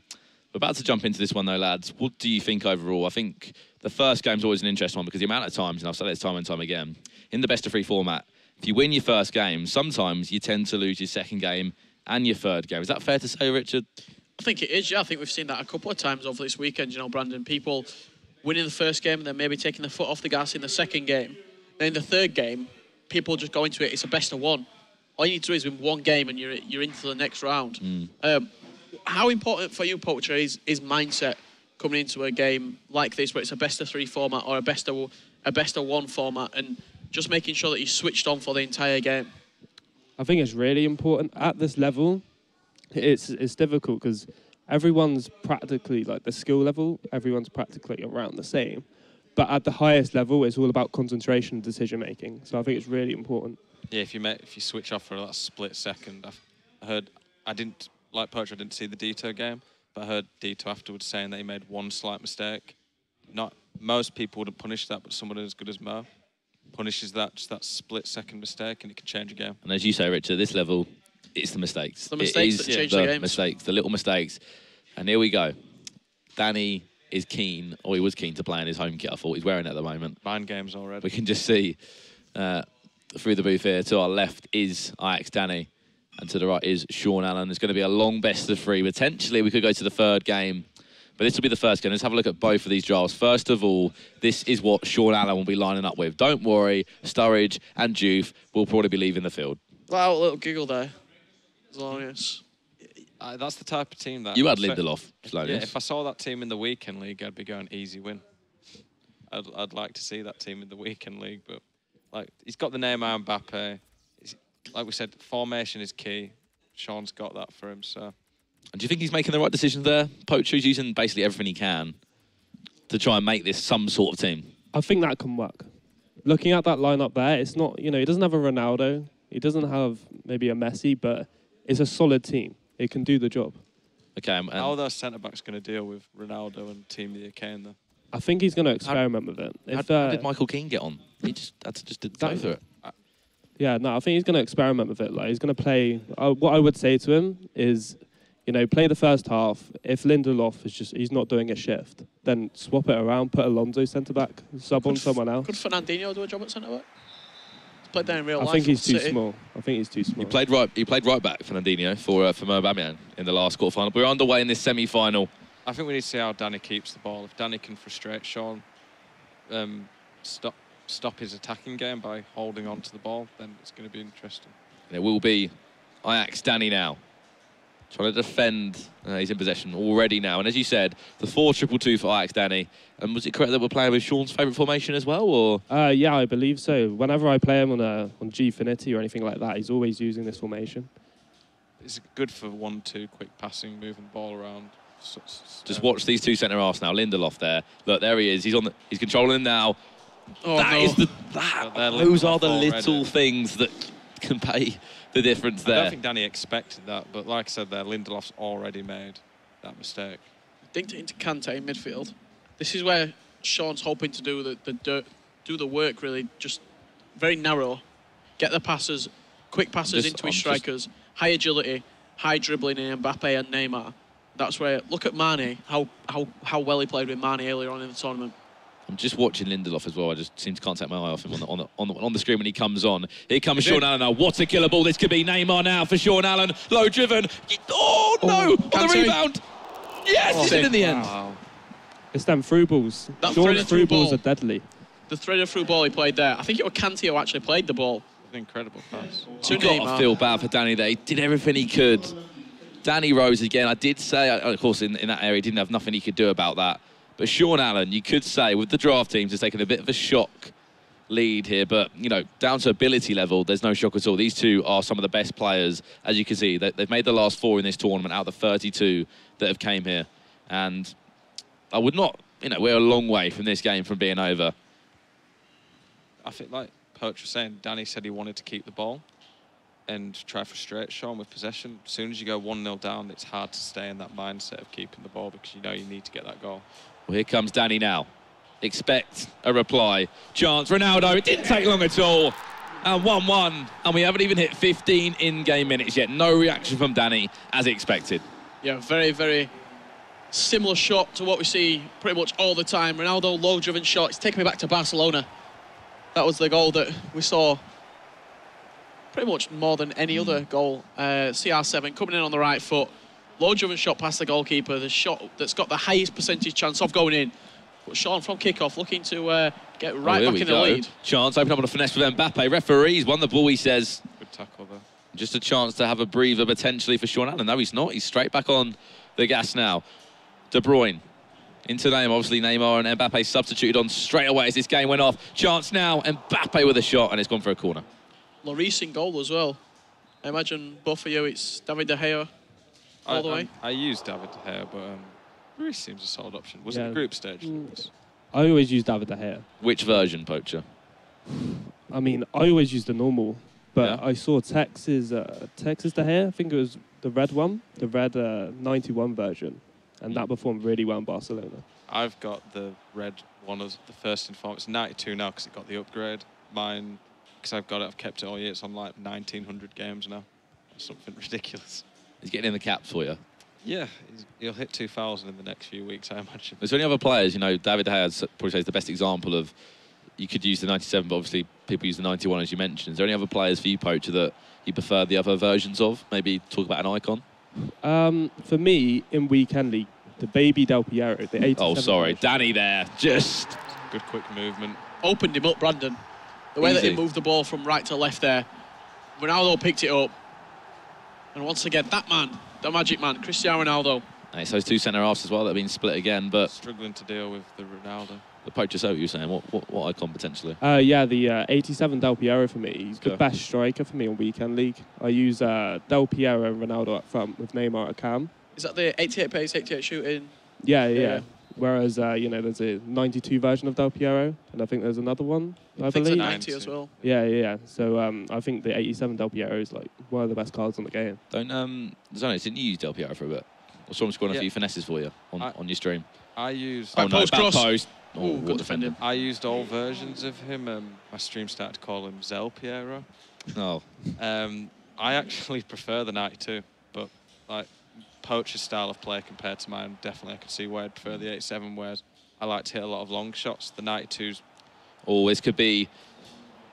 about to jump into this one though, lads. What do you think overall? I think the first game's always an interesting one because the amount of times, and I've said this time and time again, in the best of 3 format, if you win your first game, sometimes you tend to lose your second game and your third game. Is that fair to say, Richard? I think it is, yeah. I think we've seen that a couple of times over this weekend, Brandon. People winning the first game and then maybe taking the foot off the gas in the second game. Then in the third game, people just go into it, it's a best of 1. All you need to do is win 1 game and you're into the next round. How important for you, Poacher, is mindset coming into a game like this where it's a best of 3 format or a best of 1 format and just making sure that you're switched on for the entire game? I think it's really important. At this level, it's difficult because everyone's practically, like the skill level, everyone's practically around the same. But at the highest level, it's all about concentration and decision making. So I think it's really important. Yeah, if you switch off for that split second, I didn't see the Dito game, but I heard Dito afterwards saying that he made 1 slight mistake. Most people wouldn't punish that, but someone as good as Mo punishes just that split second mistake, and it can change a game. And as you say, Richard, at this level, it's the mistakes. The mistakes that change the games. Mistakes, the little mistakes. And here we go. Danny is keen, or he was keen to play in his home kit. I thought he's wearing it at the moment. Mind games already. We can just see through the booth here. To our left is Ajax Dani, and to the right is Sean Allen. It's going to be a long best of 3. Potentially, we could go to the third game, but this will be the first game. Let's have a look at both of these drafts. First of all, this is what Sean Allen will be lining up with. Don't worry, Sturridge and Juve will probably be leaving the field. Wow, a little giggle there. Glorious. That's the type of team that... You had Lindelof. Yeah, if I saw that team in the weekend league, I'd be going easy win. I'd like to see that team in the weekend league, but he's got the Neymar Mbappe. Like we said, formation is key. Sean's got that for him, so... And do you think he's making the right decisions there? Poacher's using basically everything he can to try and make this some sort of team. I think that can work. Looking at that lineup there, it's not, he doesn't have a Ronaldo. He doesn't have maybe a Messi, but it's a solid team. It can do the job. Okay. How are those centre-backs going to deal with Ronaldo and Team the Kane, though? I think he's going to experiment with it. How did Michael Keane get on? He just go through it. Yeah, no, I think he's going to experiment with it. He's going to play... what I would say to him is, play the first half. If Lindelof he's not doing a shift, then swap it around, put Alonso centre-back, sub on someone else. Could Fernandinho do a job at centre-back? Played there in real life. I think he's too City. small. I think he's too small. He played right back, Fernandinho, for Aubameyang in the last quarter-final. We're underway in this semi-final. I think we need to see how Dani keeps the ball. If Dani can frustrate Sean, stop his attacking game by holding on to the ball, then it's going to be interesting. And it will be Ajax Dani now, trying to defend. He's in possession already now. And as you said, the 4-2-2 for Ajax Dani. And was it correct that we're playing with Sean's favourite formation as well? Or yeah, I believe so. Whenever I play him on Gfinity or anything like that, he's always using this formation. It's good for 1-2, quick passing, moving the ball around. Just watch these two centre-halves now. Lindelof there. Look, there he is. He's controlling him now. Oh, Those are the little things that can pay the difference there. I don't think Dani expected that, but like I said there, Lindelof's already made that mistake. Dinked it into Kante in midfield. This is where Sean's hoping to do the work, really, just very narrow. Get the passes, quick passes into his strikers, high agility, high dribbling in Mbappe and Neymar. That's where, look at Mane, how well he played with Mane earlier on in the tournament. I'm just watching Lindelof as well. I just seem to can't take my eye off him on the screen when he comes on. Here comes Sean Allen now. What a killer ball this could be. Neymar now for Sean Allen. Low driven. Oh, no. On the rebound. Yes, it's in the end. Wow. It's them through balls. Sean's through balls are deadly. The threaded through ball he played there. I think it was Kante who actually played the ball. An incredible pass. You've got to feel bad for Dani there. He did everything he could. Dani Rose again. I did say, of course, in that area, he didn't have nothing he could do about that. But Sean Allen, you could say, with the draft teams, has taken a bit of a shock lead here. But, you know, down to ability level, there's no shock at all. These two are some of the best players, as you can see. They've made the last 4 in this tournament out of the 32 that have came here. And I would not, you know, we're a long way from this game from being over. I think, like Poach was saying, Dani said he wanted to keep the ball and try to frustrate Sean with possession. As soon as you go 1-0 down, it's hard to stay in that mindset of keeping the ball because you know you need to get that goal. Well, here comes Dani now. Expect a reply. Chance, Ronaldo. It didn't take long at all. And 1-1. And we haven't even hit 15 in-game minutes yet. No reaction from Dani, as expected. Yeah, very, very similar shot to what we see pretty much all the time. Ronaldo, low-driven shot. It's taking me back to Barcelona. That was the goal that we saw pretty much more than any other goal. CR7 coming in on the right foot. Low-driven shot past the goalkeeper. The shot that's got the highest percentage chance of going in. But Sean from kickoff looking to get right back in the lead. Chance open up on a finesse with Mbappe. Referees won the ball, he says. Good tackle there. Just a chance to have a breather potentially for Sean Allen. No, he's not. He's straight back on the gas now. De Bruyne into Neymar. Obviously, Neymar and Mbappe substituted on straight away as this game went off. Chance now. Mbappe with a shot, and it's gone for a corner. Lloris in goal as well. I imagine both for you, it's David De Gea all the way. I used David De Gea, but Lloris seems a solid option. Was it the group stage? I always use David De Gea. Which version, Poacher? I mean, I always use the normal. But I saw Texas De Gea, I think it was the red one, the red 91 version, and that performed really well in Barcelona. I've got the red one as the first in form. It's 92 now because it got the upgrade. Mine, because I've got it, I've kept it all year. It's on like 1,900 games now. Something ridiculous. He's getting in the caps for you. Yeah, he'll hit 2,000 in the next few weeks, I imagine. There's any other players, you know, David De Gea probably says the best example of, you could use the 97, but obviously people use the 91 as you mentioned. Is there any other players for you, Poacher, that you prefer the other versions of? Maybe talk about an icon? For me, in Weekend League, the baby Del Piero, the 87. Oh, sorry, Dani there. Just good quick movement. Opened him up, Brandon. The way that he moved the ball from right to left there. Ronaldo picked it up. And once again, that man, the magic man, Cristiano Ronaldo. And it's those two centre-halves as well that have been split again, but struggling to deal with the Ronaldo. The Poacher, so what you were saying, what icon potentially? Yeah, the 87 Del Piero for me. He's the best striker for me on Weekend League. I use Del Piero and Ronaldo up front with Neymar at cam. Is that the 88 pace, 88 shooting? Yeah. Whereas, you know, there's a 92 version of Del Piero, and I think there's another one, I believe. 90 as well. Yeah. So I think the 87 Del Piero is like one of the best cards on the game. Zonis, didn't you use Del Piero for a bit? Or someone scoring a few finesses for you on your stream? I used... Back post cross. Post. Oh, good defending. I used all versions of him. My stream started to call him Zel Piero. Oh. I actually prefer the 92, but like Poacher's style of play compared to mine, definitely I could see where I'd prefer the 87, whereas I like to hit a lot of long shots. The 92's... Oh, this could be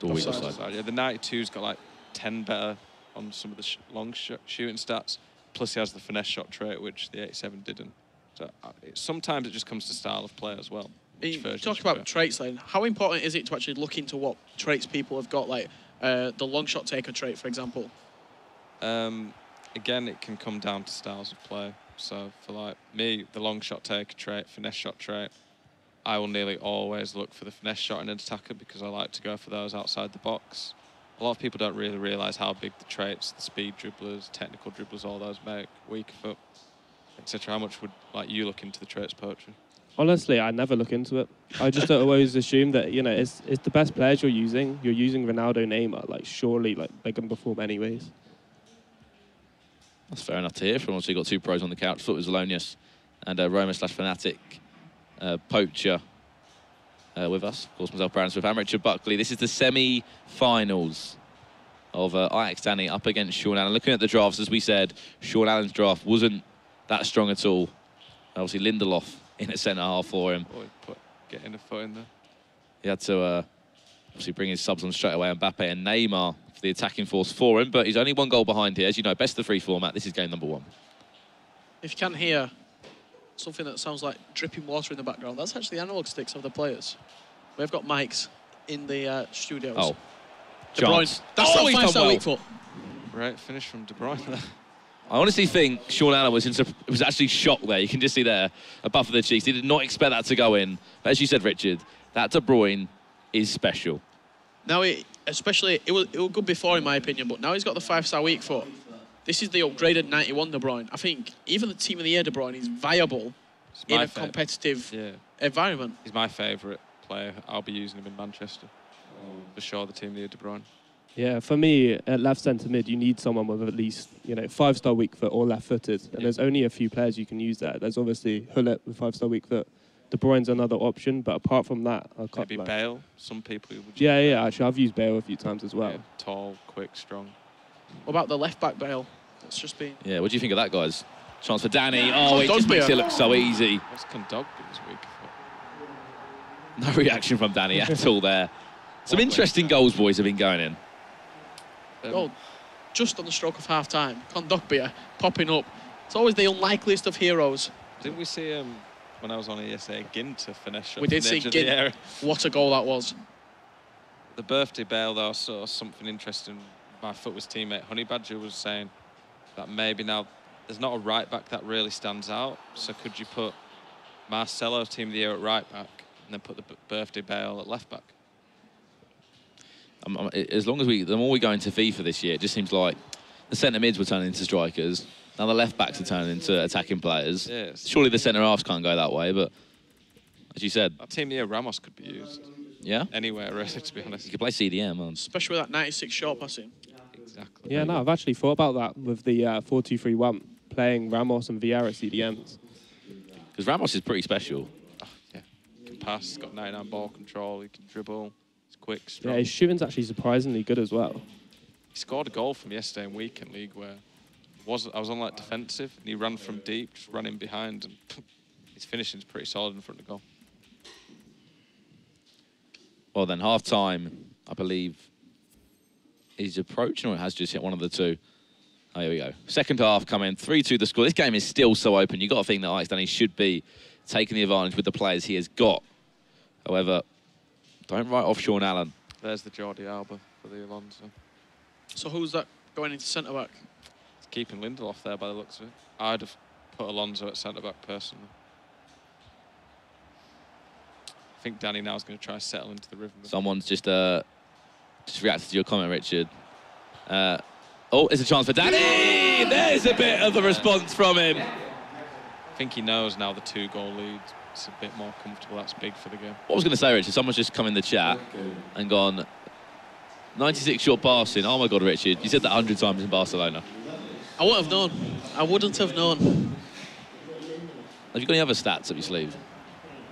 Always Offside. offside. Yeah, the 92's got like 10 better on some of the long shooting stats. Plus, he has the finesse shot trait, which the 87 didn't. So sometimes it just comes to style of play as well. You talk about traits then. How important is it to actually look into what traits people have got, like the long shot taker trait, for example? Again, it can come down to styles of play. So for like me, the long shot taker trait, finesse shot trait, I will nearly always look for the finesse shot in an attacker because I like to go for those outside the box. A lot of people don't really realise how big the traits, the speed dribblers, technical dribblers, all those make, weaker foot, etc. How much would like you look into the traits poetry? Honestly, I never look into it. I just always assume that, you know, it's the best players you're using. You're using Ronaldo, Neymar. Like, surely, like, they're going to perform anyways. That's fair enough to hear. From also, you got two pros on the couch. Thought it was Alonius and Roma/Fanatic Poacher with us. Of course, myself, Brandon Swift, and Richard Buckley. This is the semi-finals of Ajax Dani up against Sean Allen. Looking at the drafts, as we said, Sean Allen's draft wasn't that strong at all. Obviously, Lindelof in at centre half for him. Getting a foot in there. He had to obviously bring his subs on straight away. Mbappe and Neymar for the attacking force for him, but he's only one goal behind here. As you know, best of three format. This is game number 1. If you can hear something that sounds like dripping water in the background, that's actually the analog sticks of the players. We've got mics in the studios. Oh, De Bruyne. That's oh, that 5-star weak foot. Right, finish from De Bruyne there. I honestly think Sean Allen was actually shocked there. You can just see there a buff of the cheeks. He did not expect that to go in. But as you said, Richard, that De Bruyne is special. Now, it was good before, in my opinion, but now he's got the 5-star weak foot. This is the upgraded 91 De Bruyne. I think even the Team of the Year De Bruyne is viable in a competitive environment. He's my favourite player. I'll be using him in Manchester. For sure, the Team of the Year De Bruyne. Yeah, for me, at left centre mid, you need someone with at least, you know, 5-star weak foot or left-footed. And there's only a few players you can use there. There's obviously Hullet with 5-star weak foot. De Bruyne's another option, but apart from that, I can't. Maybe Bale. Some people. Yeah. Actually, I've used Bale a few times as well. Yeah, tall, quick, strong. What about the left-back Bale? That's just been. Yeah, what do you think of that, guys? Chance for Dani. Oh, it just makes it look so easy. What's Kondogbia's weak foot? No reaction from Dani at all there. Some interesting goals, boys, have been going in. Goal just on the stroke of half-time. Kondogbia popping up. It's always the unlikeliest of heroes. Didn't we see when I was on yesterday, Ginter finesse shot? We did see Ginter. What a goal that was. The birthday Bale, though, I saw something interesting. My Footwas teammate, Honey Badger, was saying that maybe now there's not a right-back that really stands out. So could you put Marcelo, Team of the Year, at right-back and then put the birthday Bale at left-back? As long as the more we go into FIFA this year, it just seems like the centre mids were turning into strikers. Now the left backs are turning into attacking players. Yes. Surely the centre halves can't go that way, but as you said, that Team of the Year Ramos could be used. Yeah. Anywhere, really, to be honest. You could play CDM, man. Especially with that 96 short passing. Exactly. Yeah, no, I've actually thought about that with the 4-2-3-1, playing Ramos and Vieira CDMs. Because Ramos is pretty special. Oh, yeah. He can pass, he's got 99 ball control, he can dribble. Quick, strong. Yeah, his shooting's actually surprisingly good as well. He scored a goal from yesterday in weekend league where I was on like defensive and he ran from deep, just ran in behind, and his finishing's pretty solid in front of goal. Well then, half time, I believe, is approaching, or it has just hit one of the two. Oh, here we go. Second half coming, 3-2 the score. This game is still so open. You've got to think that Ajax Dani should be taking the advantage with the players he has got. However, don't write off Sean Allen. There's the Jordi Alba for the Alonso. So who's that going into centre-back? It's keeping Lindelof there by the looks of it. I'd have put Alonso at centre-back personally. I think Dani now is going to try to settle into the rhythm. Someone's just reacted to your comment, Richard. Oh, it's a chance for Dani! There's a bit of a response from him. I think he knows now the 2-goal lead. It's a bit more comfortable. That's big for the game. What I was going to say, Richard, someone's just come in the chat and gone, 96 short passing. Oh, my God, Richard. You said that 100 times in Barcelona. I wouldn't have known. I wouldn't have known. Have you got any other stats up your sleeve?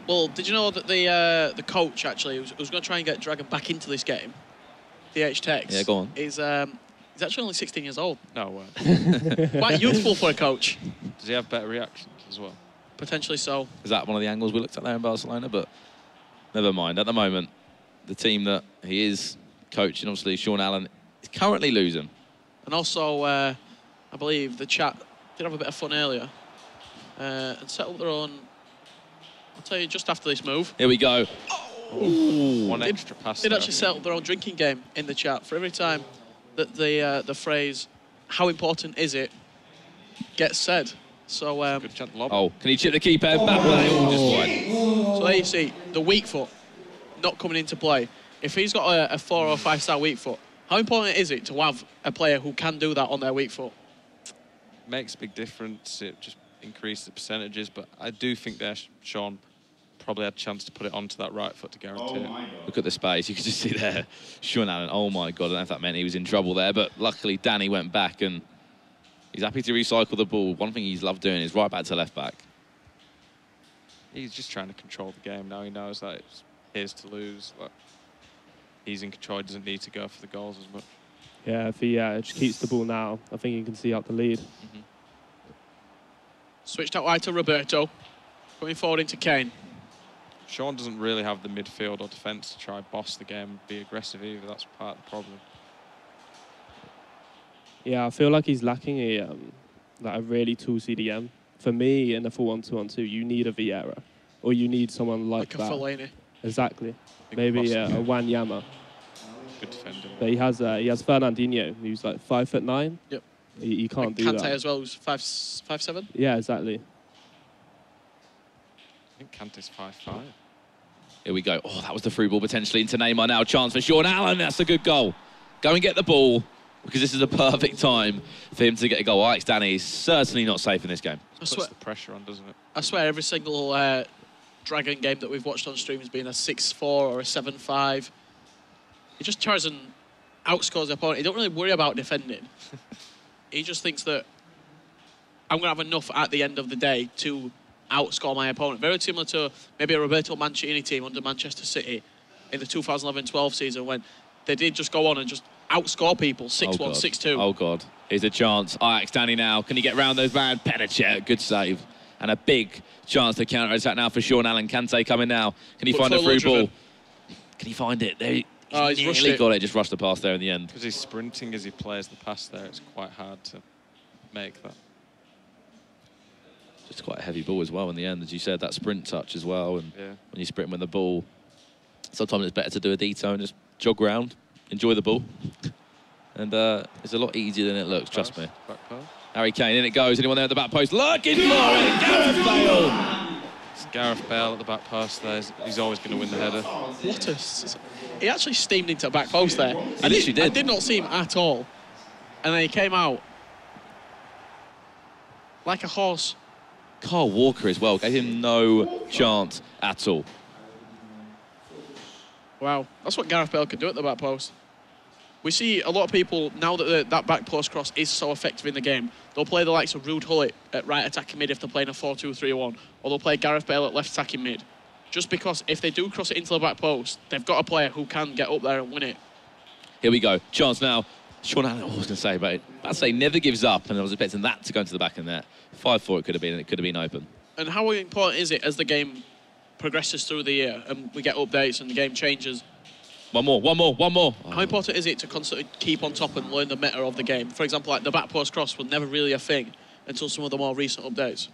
Well, did you know that the coach, actually, was going to try and get Dragon back into this game, DH Tex, yeah, go on. He's actually only 16 years old. No way. Quite youthful for a coach. Does he have better reactions as well? Potentially so. Is that one of the angles we looked at there in Barcelona? But never mind. At the moment, the team that he is coaching. Obviously, Sean Allen is currently losing. And also, I believe the chat did have a bit of fun earlier and set up their own. I'll tell you just after this move. Here we go. One extra pass. Did actually set up their own drinking game in the chat for every time that the phrase "How important is it?" gets said. So good chance lob. Oh, can he chip the keeper? Mbappe just wide. So there you see the weak foot not coming into play. If he's got a 4 or 5 star weak foot, how important is it to have a player who can do that on their weak foot? Makes a big difference. It just increases the percentages, but I do think there Sean probably had a chance to put it onto that right foot to guarantee it. Look at the space. You can just see there, Sean Allen. Oh my God, I don't know if that meant he was in trouble there, but luckily Dani went back and he's happy to recycle the ball. One thing he's loved doing is right back to left back. He's just trying to control the game now. He knows that it's his to lose. Like, he's in control. He doesn't need to go for the goals as much. Yeah, if he just keeps the ball now, I think he can see out the lead. Switched out wide to Roberto, going forward into Kane. Sean doesn't really have the midfield or defence to try boss the game and be aggressive either. That's part of the problem. Yeah, I feel like he's lacking a really tall CDM. For me, in a 4-1-2-1-2, you need a Vieira, or you need someone like a that. Fellaini. Exactly. Maybe a Wanyama. Good defender. But he has Fernandinho, who's like 5'9". Yep. He can't and do Kante that. as well, who's 5'7". Yeah, exactly. I think Kante's 5'5". Here we go. Oh, that was the through ball potentially into Neymar now. Chance for Sean Allen. That's a good goal. Go and get the ball, because this is a perfect time for him to get a goal. Ajax Dani is certainly not safe in this game. I swear, Puts the pressure on, doesn't it? I swear every single Dragon game that we've watched on stream has been a 6-4 or a 7-5. He just tries and outscores the opponent. He don't really worry about defending. He just thinks that I'm going to have enough at the end of the day to outscore my opponent. Very similar to maybe a Roberto Mancini team under Manchester City in the 2011-12 season, when they did just go on and just outscore people 6-1, 6-2. Oh, God. Here's a chance. Ajax Dani now. Can he get round those man? Penachet, good save. And a big chance to counter-attack now for Sean Allen. Kante coming now. Can he find a through ball? Can he find it? There, he's nearly got it. Just rushed the pass there in the end. Because he's sprinting as he plays the pass there, it's quite hard to make that. Just quite a heavy ball as well in the end, as you said, that sprint touch as well. And when you sprint with the ball, sometimes it's better to do a detour and just jog round, enjoy the ball. And it's a lot easier than it looks, trust me. Back pass. Harry Kane, in it goes. Anyone there at the back post? Looking for it! Gareth Bale! It's Gareth Bale at the back post there. He's always going to win the header. What a... He actually steamed into the back post there. I did not see him at all. And then he came out like a horse. Carl Walker as well, gave him no chance at all. Wow, that's what Gareth Bale can do at the back post. We see a lot of people, now that that back post cross is so effective in the game, they'll play the likes of Ruud Gullit at right attacking mid if they're playing a 4-2-3-1, or they'll play Gareth Bale at left attacking mid. Just because if they do cross it into the back post, they've got a player who can get up there and win it. Here we go, chance now. Sean Allen, I was going to say, but I'd say never gives up, and I was expecting that to go into the back of the net. 5-4 it could have been, and it could have been open. And how important is it as the game progresses through the year and we get updates and the game changes? One more. How important is it to constantly keep on top and learn the meta of the game? For example, like the back post cross was never really a thing until some of the more recent updates.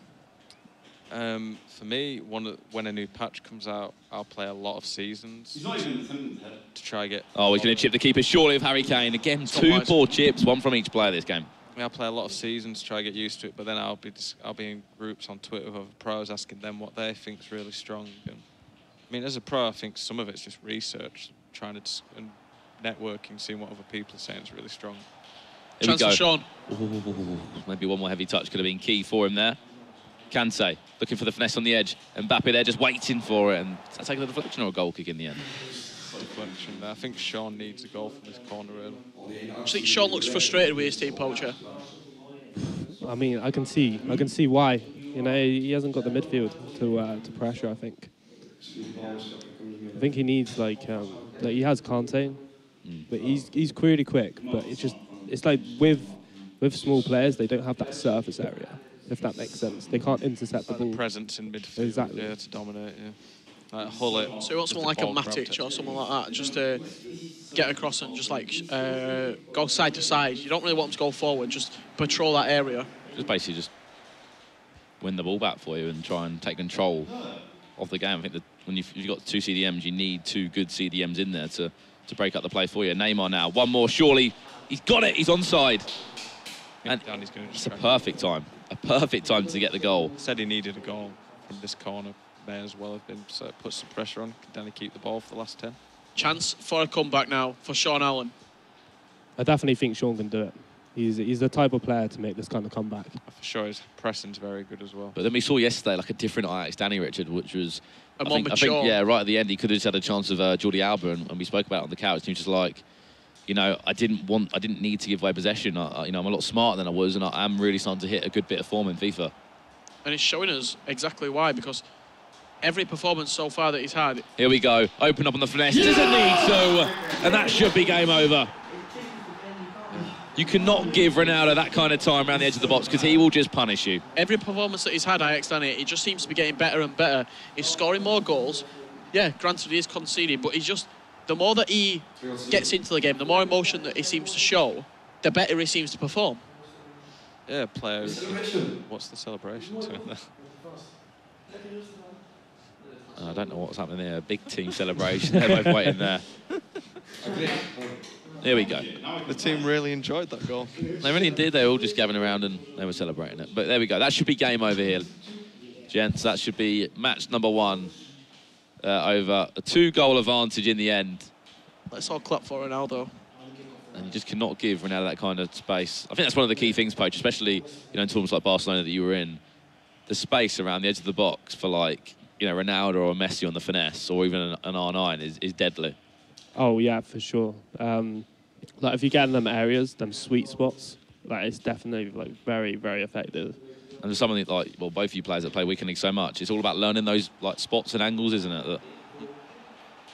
For me, when a new patch comes out, I'll play a lot of seasons to try get... Oh, he's going to chip the keeper surely with Harry Kane. Again, two poor chips, one from each player this game. I'll play a lot of seasons to try to get used to it, but then I'll be in groups on Twitter with other pros asking them what they think is really strong. And, I mean, as a pro, I think some of it's just research, trying to and networking, seeing what other people are saying is really strong. Chance for Sean. Ooh, maybe one more heavy touch could have been key for him there. Kante looking for the finesse on the edge. Mbappe there just waiting for it. And is that taking a deflection or a goal kick in the end? Deflection there. I think Sean needs a goal from this corner, really. I think Sean looks frustrated with his team, Poacher. I mean, I can see why. You know, he hasn't got the midfield to pressure. I think he needs like he has Kante, but he's really quick. But it's like with small players, they don't have that surface area. If that makes sense, they can't intercept the ball. The presence in midfield, exactly. Yeah, to dominate. Yeah. Hull it. So you want someone like a Matic or someone like that, just to get across and just like go side to side. You don't really want them to go forward, just patrol that area. Just basically just win the ball back for you and try and take control of the game. I think that when you've got 2 CDMs, you need 2 good CDMs in there to break up the play for you. Neymar now, one more, surely. He's got it, he's onside. And it's a perfect time to get the goal. Said he needed a goal from this corner. May as well have been, so it puts some pressure on. Can Dani keep the ball for the last 10? Chance for a comeback now for Sean Allen. I definitely think Sean can do it. He's the type of player to make this kind of comeback. For sure, his pressing's very good as well. But then we saw yesterday like a different Ajax Dani, Richard, which was I think, yeah, right at the end he could have just had a chance of Jordi Alba, and we spoke about it on the couch. And he was just like, you know, I didn't need to give away possession. You know, I'm a lot smarter than I was, and I am really starting to hit a good bit of form in FIFA. And it's showing us exactly why, because every performance so far that he's had. Here we go. Open up on the finesse. Doesn't need to, and that should be game over. You cannot give Ronaldo that kind of time around the edge of the box because he will just punish you. Every performance that he's had, Ajax Dani, he just seems to be getting better and better. He's scoring more goals. Yeah, granted he is conceding, but he's just, the more that he gets into the game, the more emotion that he seems to show, the better he seems to perform. Yeah, player. What's the celebration to him there? I don't know what's happening there. Big team celebration. They're both waiting there. There we go. The team really enjoyed that goal. They really did. They were all just gathering around and they were celebrating it. But there we go. That should be game over here, gents. That should be match number 1 over a 2-goal advantage in the end. Let's all clap for Ronaldo. And you just cannot give Ronaldo that kind of space. I think that's one of the key things, Poach, especially in tournaments like Barcelona that you were in. The space around the edge of the box for Ronaldo or Messi on the finesse or even an R9 is deadly. Oh yeah, for sure. Like if you get in them areas, them sweet spots, like it's definitely very, very effective. And there's something both of you players that play Weekend League so much, it's all about learning those spots and angles, isn't it?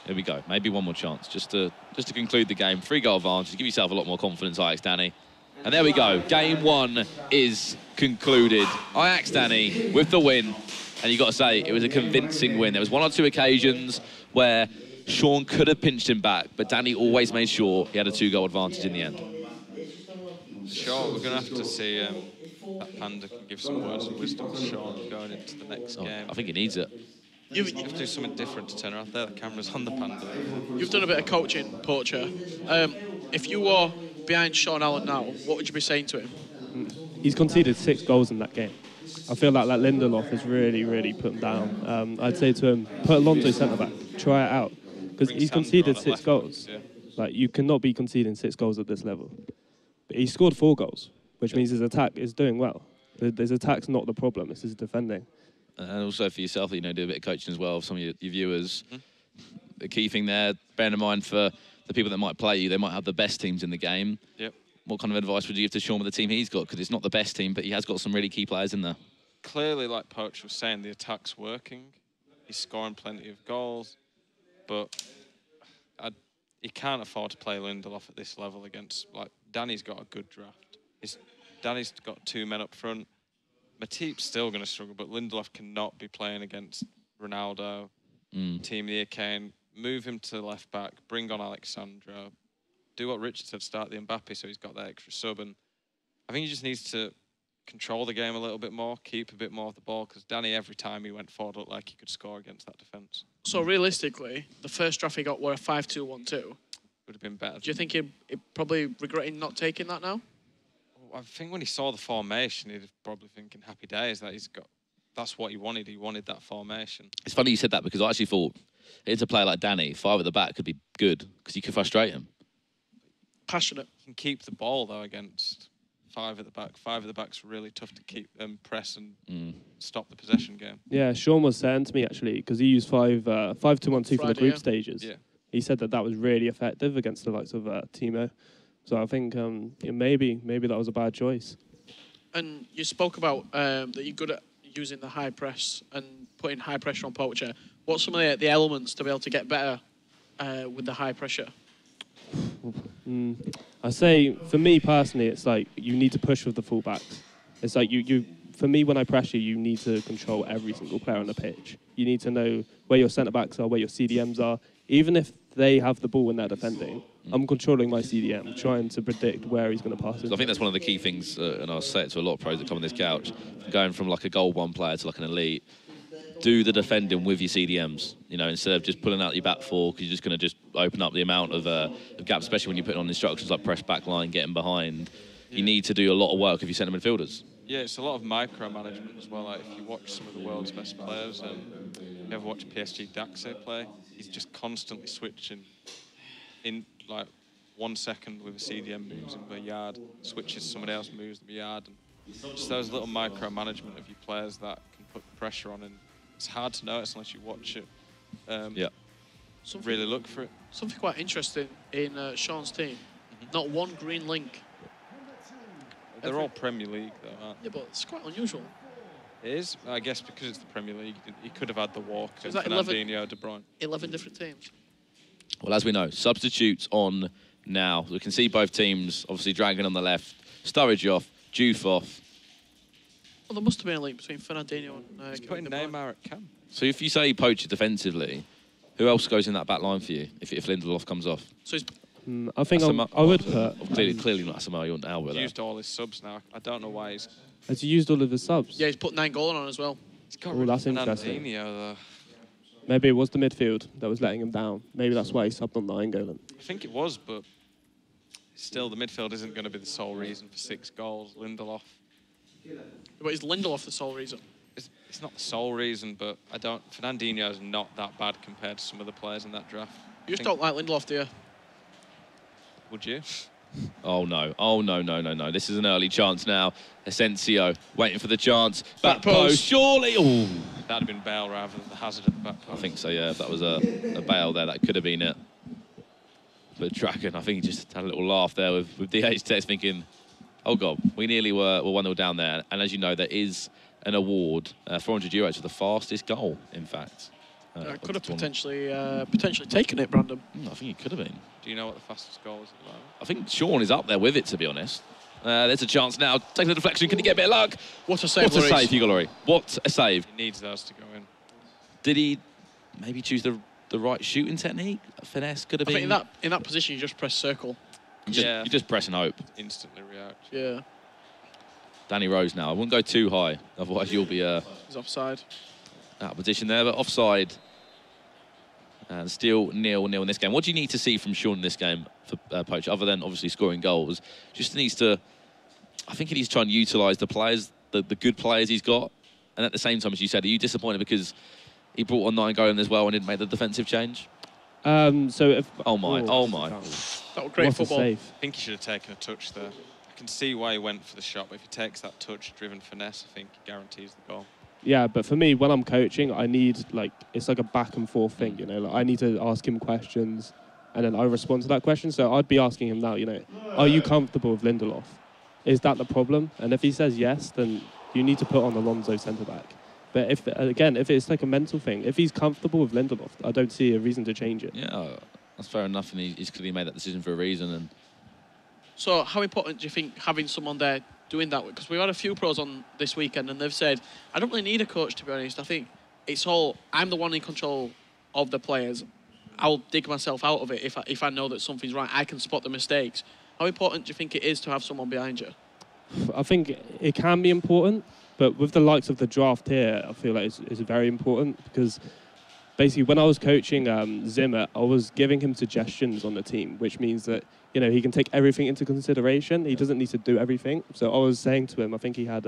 Here we go. Maybe one more chance just to conclude the game. 3-goal advantage. Give yourself a lot more confidence, Ajax Dani. And there we go. Game 1 is concluded. Ajax Dani with the win. And you've got to say, it was a convincing win. There was 1 or 2 occasions where Sean could have pinched him back, but Dani always made sure he had a 2-goal advantage in the end. Sure, we're going to have to see that Panda can give some words of wisdom to Sean going into the next game. I think he needs it. You have to do something different to turn around there. The camera's on the Panda. You've done a bit of coaching, Poacher. If you were behind Sean Allen now, what would you be saying to him? He's conceded 6 goals in that game. I feel like that Lindelof has really, really put him down. I'd say to him, put Alonso centre-back, try it out. Because he's conceded 6 goals. Yeah. Like, you cannot be conceding 6 goals at this level. But he scored 4 goals, which means his attack is doing well. His attack's not the problem, it's his defending. And also for yourself, do a bit of coaching as well, some of your viewers. The key thing there, bearing in mind for the people that might play you, they might have the best teams in the game. Yep. What kind of advice would you give to Sean with the team he's got? Because it's not the best team, but he has got some really key players in there. Clearly, like Poach was saying, the attack's working. He's scoring plenty of goals. But he can't afford to play Lindelof at this level against... Dani's got a good draft. Dani's got 2 men up front. Matip's still going to struggle, but Lindelof cannot be playing against Ronaldo, Team of the Year Kane. Move him to left back, bring on Alexandro. Do what Richard said, start the Mbappe so he's got that extra sub. And I think he just needs to control the game a little bit more, keep a bit more of the ball, because Dani, every time he went forward, looked like he could score against that defence. So realistically, the first draft he got were a 5-2-1-2. Would have been better. Do you think he'd probably regretting not taking that now? I think when he saw the formation, he'd probably thinking happy days that that's what he wanted. He wanted that formation. It's funny you said that because I actually thought it's a player like Dani, 5 at the back could be good because you could frustrate him. Passionate. He can keep the ball though against 5 at the back. 5 at the back's really tough to keep press and stop the possession game. Yeah, Sean was saying to me actually, because he used 5-2-1-2 for the group stages. Yeah. He said that was really effective against the likes of Timo. So I think maybe that was a bad choice. And you spoke about that you're good at using the high press and putting high pressure on Poacher. What's some of the elements to be able to get better with the high pressure? I say, for me personally, it's like you need to push with the fullbacks. It's like you for me, when I pressure, you need to control every single player on the pitch. You need to know where your centre-backs are, where your CDMs are. Even if they have the ball when they're defending, I'm controlling my CDM, trying to predict where he's going to pass it. I think that's one of the key things, and I'll say it to a lot of pros that come on this couch, going from like a gold one player to like an elite. Do the defending with your CDMs, you know, instead of just pulling out your back four, because you're just going to just open up the amount of gaps, especially when you're putting on instructions like press back line, getting behind. You need to do a lot of work with your centre midfielders. Yeah, it's a lot of micromanagement as well. Like if you watch some of the world's best players, and you ever watch PSG Daxe play, he's just constantly switching in like 1 second with a CDM moves him a yard, switches, somebody else moves them a yard. And just those little micromanagement of your players that can put pressure on, and it's hard to notice unless you watch it. Really look for it. Something quite interesting in Sean's team. Not one green link. They're all Premier League, though, aren't they? Yeah, but it's quite unusual. It is, I guess, because it's the Premier League. He could have had the Walker, that Fernandinho, De Bruyne. 11 different teams. Well, as we know, substitutes on now. We can see both teams, obviously, Dragon on the left, Sturridge off, Juve off. Well, there must have been a link between Fernandinho and... He's putting Neymar at cam. So if you say poach it defensively, who else goes in that back line for you if Lindelof comes off? So he's... I think I would put... Clearly not Asamoah or Albert. He's used all his subs now. I don't know why he's... Has he used all of his subs? Yeah, he's put 9 goals on as well. He's got rid of that's interesting. Fernandinho, though. Maybe it was the midfield that was letting him down. Maybe that's why he subbed on Nainggolan. I think it was, but still, the midfield isn't going to be the sole reason for 6 goals. Lindelof. But is Lindelof the sole reason? It's not the sole reason, but Fernandinho is not that bad compared to some of the players in that draft. You just don't like Lindelof, do you? Would you? Oh, no. Oh, no, no, no, no. This is an early chance now. Asensio waiting for the chance. Back post. Surely. Ooh. That'd have been Bale rather than the hazard at the back post. I think so, yeah. If that was a Bale there, that could have been it. But Dragon, I think he just had a little laugh there with DH text thinking, oh, God, we nearly were 1-0 down there. And as you know, there is an award, €400 for the fastest goal, in fact. Could have potentially taken it, Brandon. I think he could have been. Do you know what the fastest goal is at the moment? I think Sean is up there with it, to be honest. There's a chance now. Taking the deflection. Can he get a bit of luck? What a save, What a save, Hugo Lloris. What a save. He needs those to go in. Did he maybe choose the right shooting technique? Finesse could have been. I think in that position, you just press circle. You just press and hope. Instantly react. Yeah. Danny Rose now. I wouldn't go too high. Otherwise, you'll be He's offside. out of position there. But offside. And still 0-0 in this game. What do you need to see from Sean in this game for Poach, other than obviously scoring goals? Just needs to, I think he needs to try and utilise the players, the good players he's got. And at the same time, as you said, are you disappointed because he brought on Nainggolan as well and didn't make the defensive change? So if... Oh my. That was great football. Save. I think he should have taken a touch there. I can see why he went for the shot, but if he takes that touch-driven finesse, I think he guarantees the goal. Yeah, but for me, when I'm coaching, I need, it's like a back and forth thing, you know? Like, I need to ask him questions, and then I respond to that question. So I'd be asking him now, you know, are you comfortable with Lindelof? Is that the problem? And if he says yes, then you need to put on Alonso centre-back. But if it's like a mental thing, if he's comfortable with Lindelof, I don't see a reason to change it. Yeah, that's fair enough, and he's clearly made that decision for a reason. And So how important do you think having someone there doing that? Because we've had a few pros on this weekend and they've said, I don't really need a coach, to be honest. I think I'm the one in control of the players. I'll dig myself out of it if I know that something's right. I can spot the mistakes. How important do you think it is to have someone behind you? I think it can be important, but with the likes of the draft here, I feel like it's very important because basically when I was coaching Zimmer, I was giving him suggestions on the team, which means that, you know, he can take everything into consideration. He doesn't need to do everything. So I was saying to him, I think he had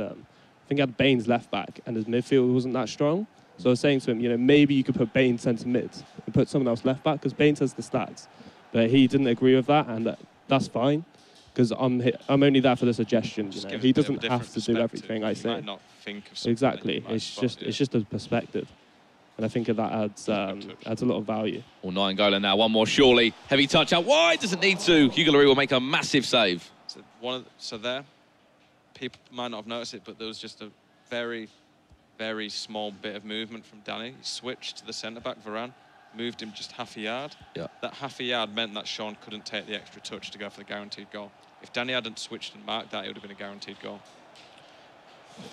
Baines left back and his midfield wasn't that strong. So I was saying to him, you know, maybe you could put Baines centre mid and put someone else left back because Baines has the stats. But he didn't agree with that, and that's fine because I'm only there for the suggestion. You know? He doesn't have to do everything I say. Might not think of something. Exactly. It's just a perspective. And I think that adds a lot of value. Well, Nainggolan now, one more surely. Heavy touch out wide, doesn't need to. Hugo Lloris will make a massive save. So there, people might not have noticed it, but there was just a very, very small bit of movement from Dani. He switched to the centre-back, Varane, moved him just half a yard. Yeah. That half a yard meant that Sean couldn't take the extra touch to go for the guaranteed goal. If Dani hadn't switched and marked that, it would have been a guaranteed goal.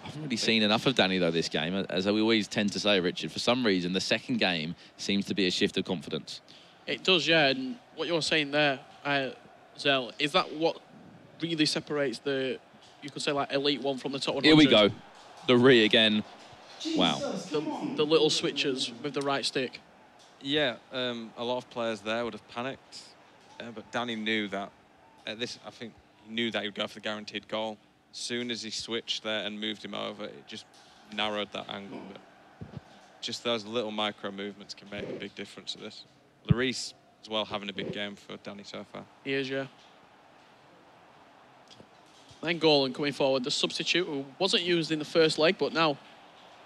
I haven't really seen enough of Dani, though, this game. As we always tend to say, Richard, for some reason, the second game seems to be a shift of confidence. It does, yeah. And what you're saying there, Zell, is that what really separates the, you could say, like, elite one from the top 100? Here we go. The re again. Wow. The little switches with the right stick. Yeah, a lot of players there would have panicked, but Dani knew that. I think he knew that he would go for the guaranteed goal. As soon as he switched there and moved him over, it just narrowed that angle. But just those little micro movements can make a big difference to this. Lloris as well having a big game for Dani so far. He is, yeah. Then Golan coming forward, the substitute who wasn't used in the first leg, but now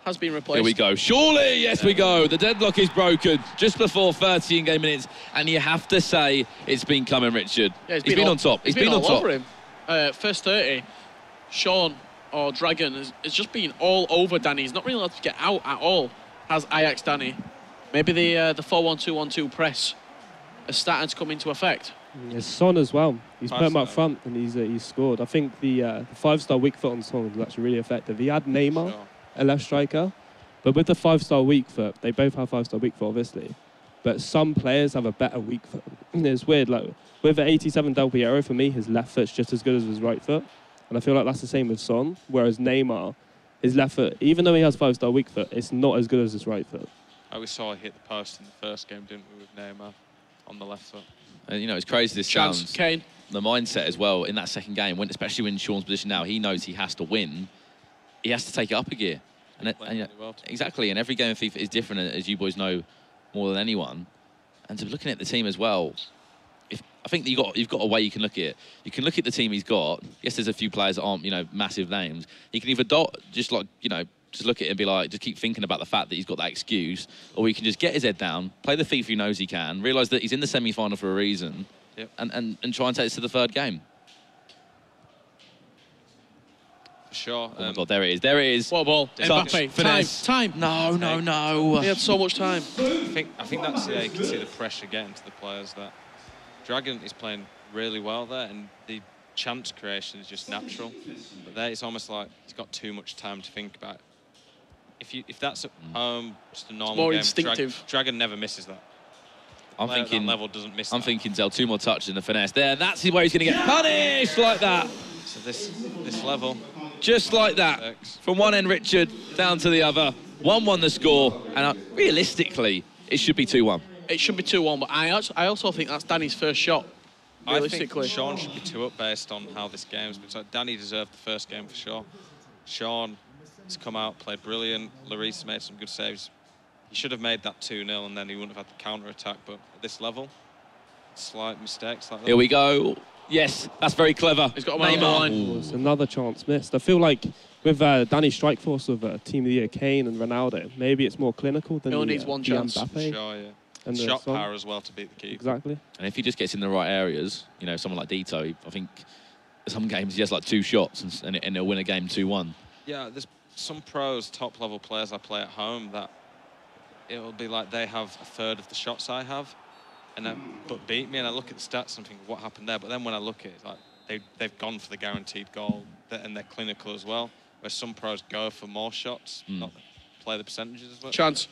has been replaced. Here we go. Surely, yes, we go. The deadlock is broken just before 30 in-game minutes, and you have to say it's been coming, Richard. Yeah, he's been on top. He's been on top. Over him. First 30, Sean or Dragon has just been all over Dani. He's not really allowed to get out at all, has Ajax Dani. Maybe the 4-1-2-1-2 press is starting to come into effect. It's Son as well. He's put him up front and he's scored. I think the 5-star weak foot on Son was actually really effective. He had Neymar, a left striker, but with the 5-star weak foot, they both have 5-star weak foot, obviously. But some players have a better weak foot. It's weird. Like with the 87 Del Piero, for me, his left foot's just as good as his right foot, and I feel like that's the same with Son. Whereas Neymar, his left foot, even though he has 5-star weak foot, it's not as good as his right foot. We saw he hit the post in the first game, didn't we, with Neymar on the left foot? You know, it's crazy this sounds. Kane. The mindset as well in that second game, especially when Sean's position now, he knows he has to win. He has to take it up a gear. Exactly, and every game of FIFA is different, as you boys know more than anyone. And to looking at the team as well, I think that you've got a way you can look at it. You can look at the team he's got. Yes, there's a few players that aren't, massive names. You can either just look at it and be like, just keep thinking about the fact that he's got that excuse, or he can just get his head down, play the FIFA he knows he can, realise that he's in the semi-final for a reason, and try and take it to the third game. For sure. Oh my God, there it is. There it is. What a ball. Mbappe. Time. No. He had so much time. I think that's, you can see the pressure getting to the players there. Dragon is playing really well there, and the chance creation is just natural. But there, it's almost like he's got too much time to think about it. If that's at home, just a normal more game, instinctive. Dragon never misses that. I'm thinking that level doesn't miss. I'm thinking Zell, 2 more touches and a finesse there. And that's where he's going to get punished like that. So this level, just like that, from one end, Richard, down to the other. 1-1 the score, and realistically, it should be 2-1. It should be 2-1, but I also think that's Dani's first shot. Realistically, I think Sean should be 2 up based on how this game's been. So Dani deserved the first game for sure. Sean has come out, played brilliant. Lloris made some good saves. He should have made that 2-0, and then he wouldn't have had the counter-attack. But at this level, slight mistakes like that. Here we go. Yes, that's very clever. He's got a man on the line. It's another chance missed. I feel like with Dani's strike force of Team of the Year, Kane and Ronaldo, maybe it's more clinical than he only needs one chance. Mbappe. Sure, yeah. And shot power as well to beat the keeper. Exactly. And if he just gets in the right areas, someone like Dito, I think some games he has like 2 shots and he'll win a game 2-1. Yeah, there's some pros, top-level players I play at home that it'll be like they have a third of the shots I have, but beat me. And I look at the stats and think, what happened there? But then when I look at it, it's like they've gone for the guaranteed goal, and they're clinical as well. Where some pros go for more shots, not play the percentages as well. Chance.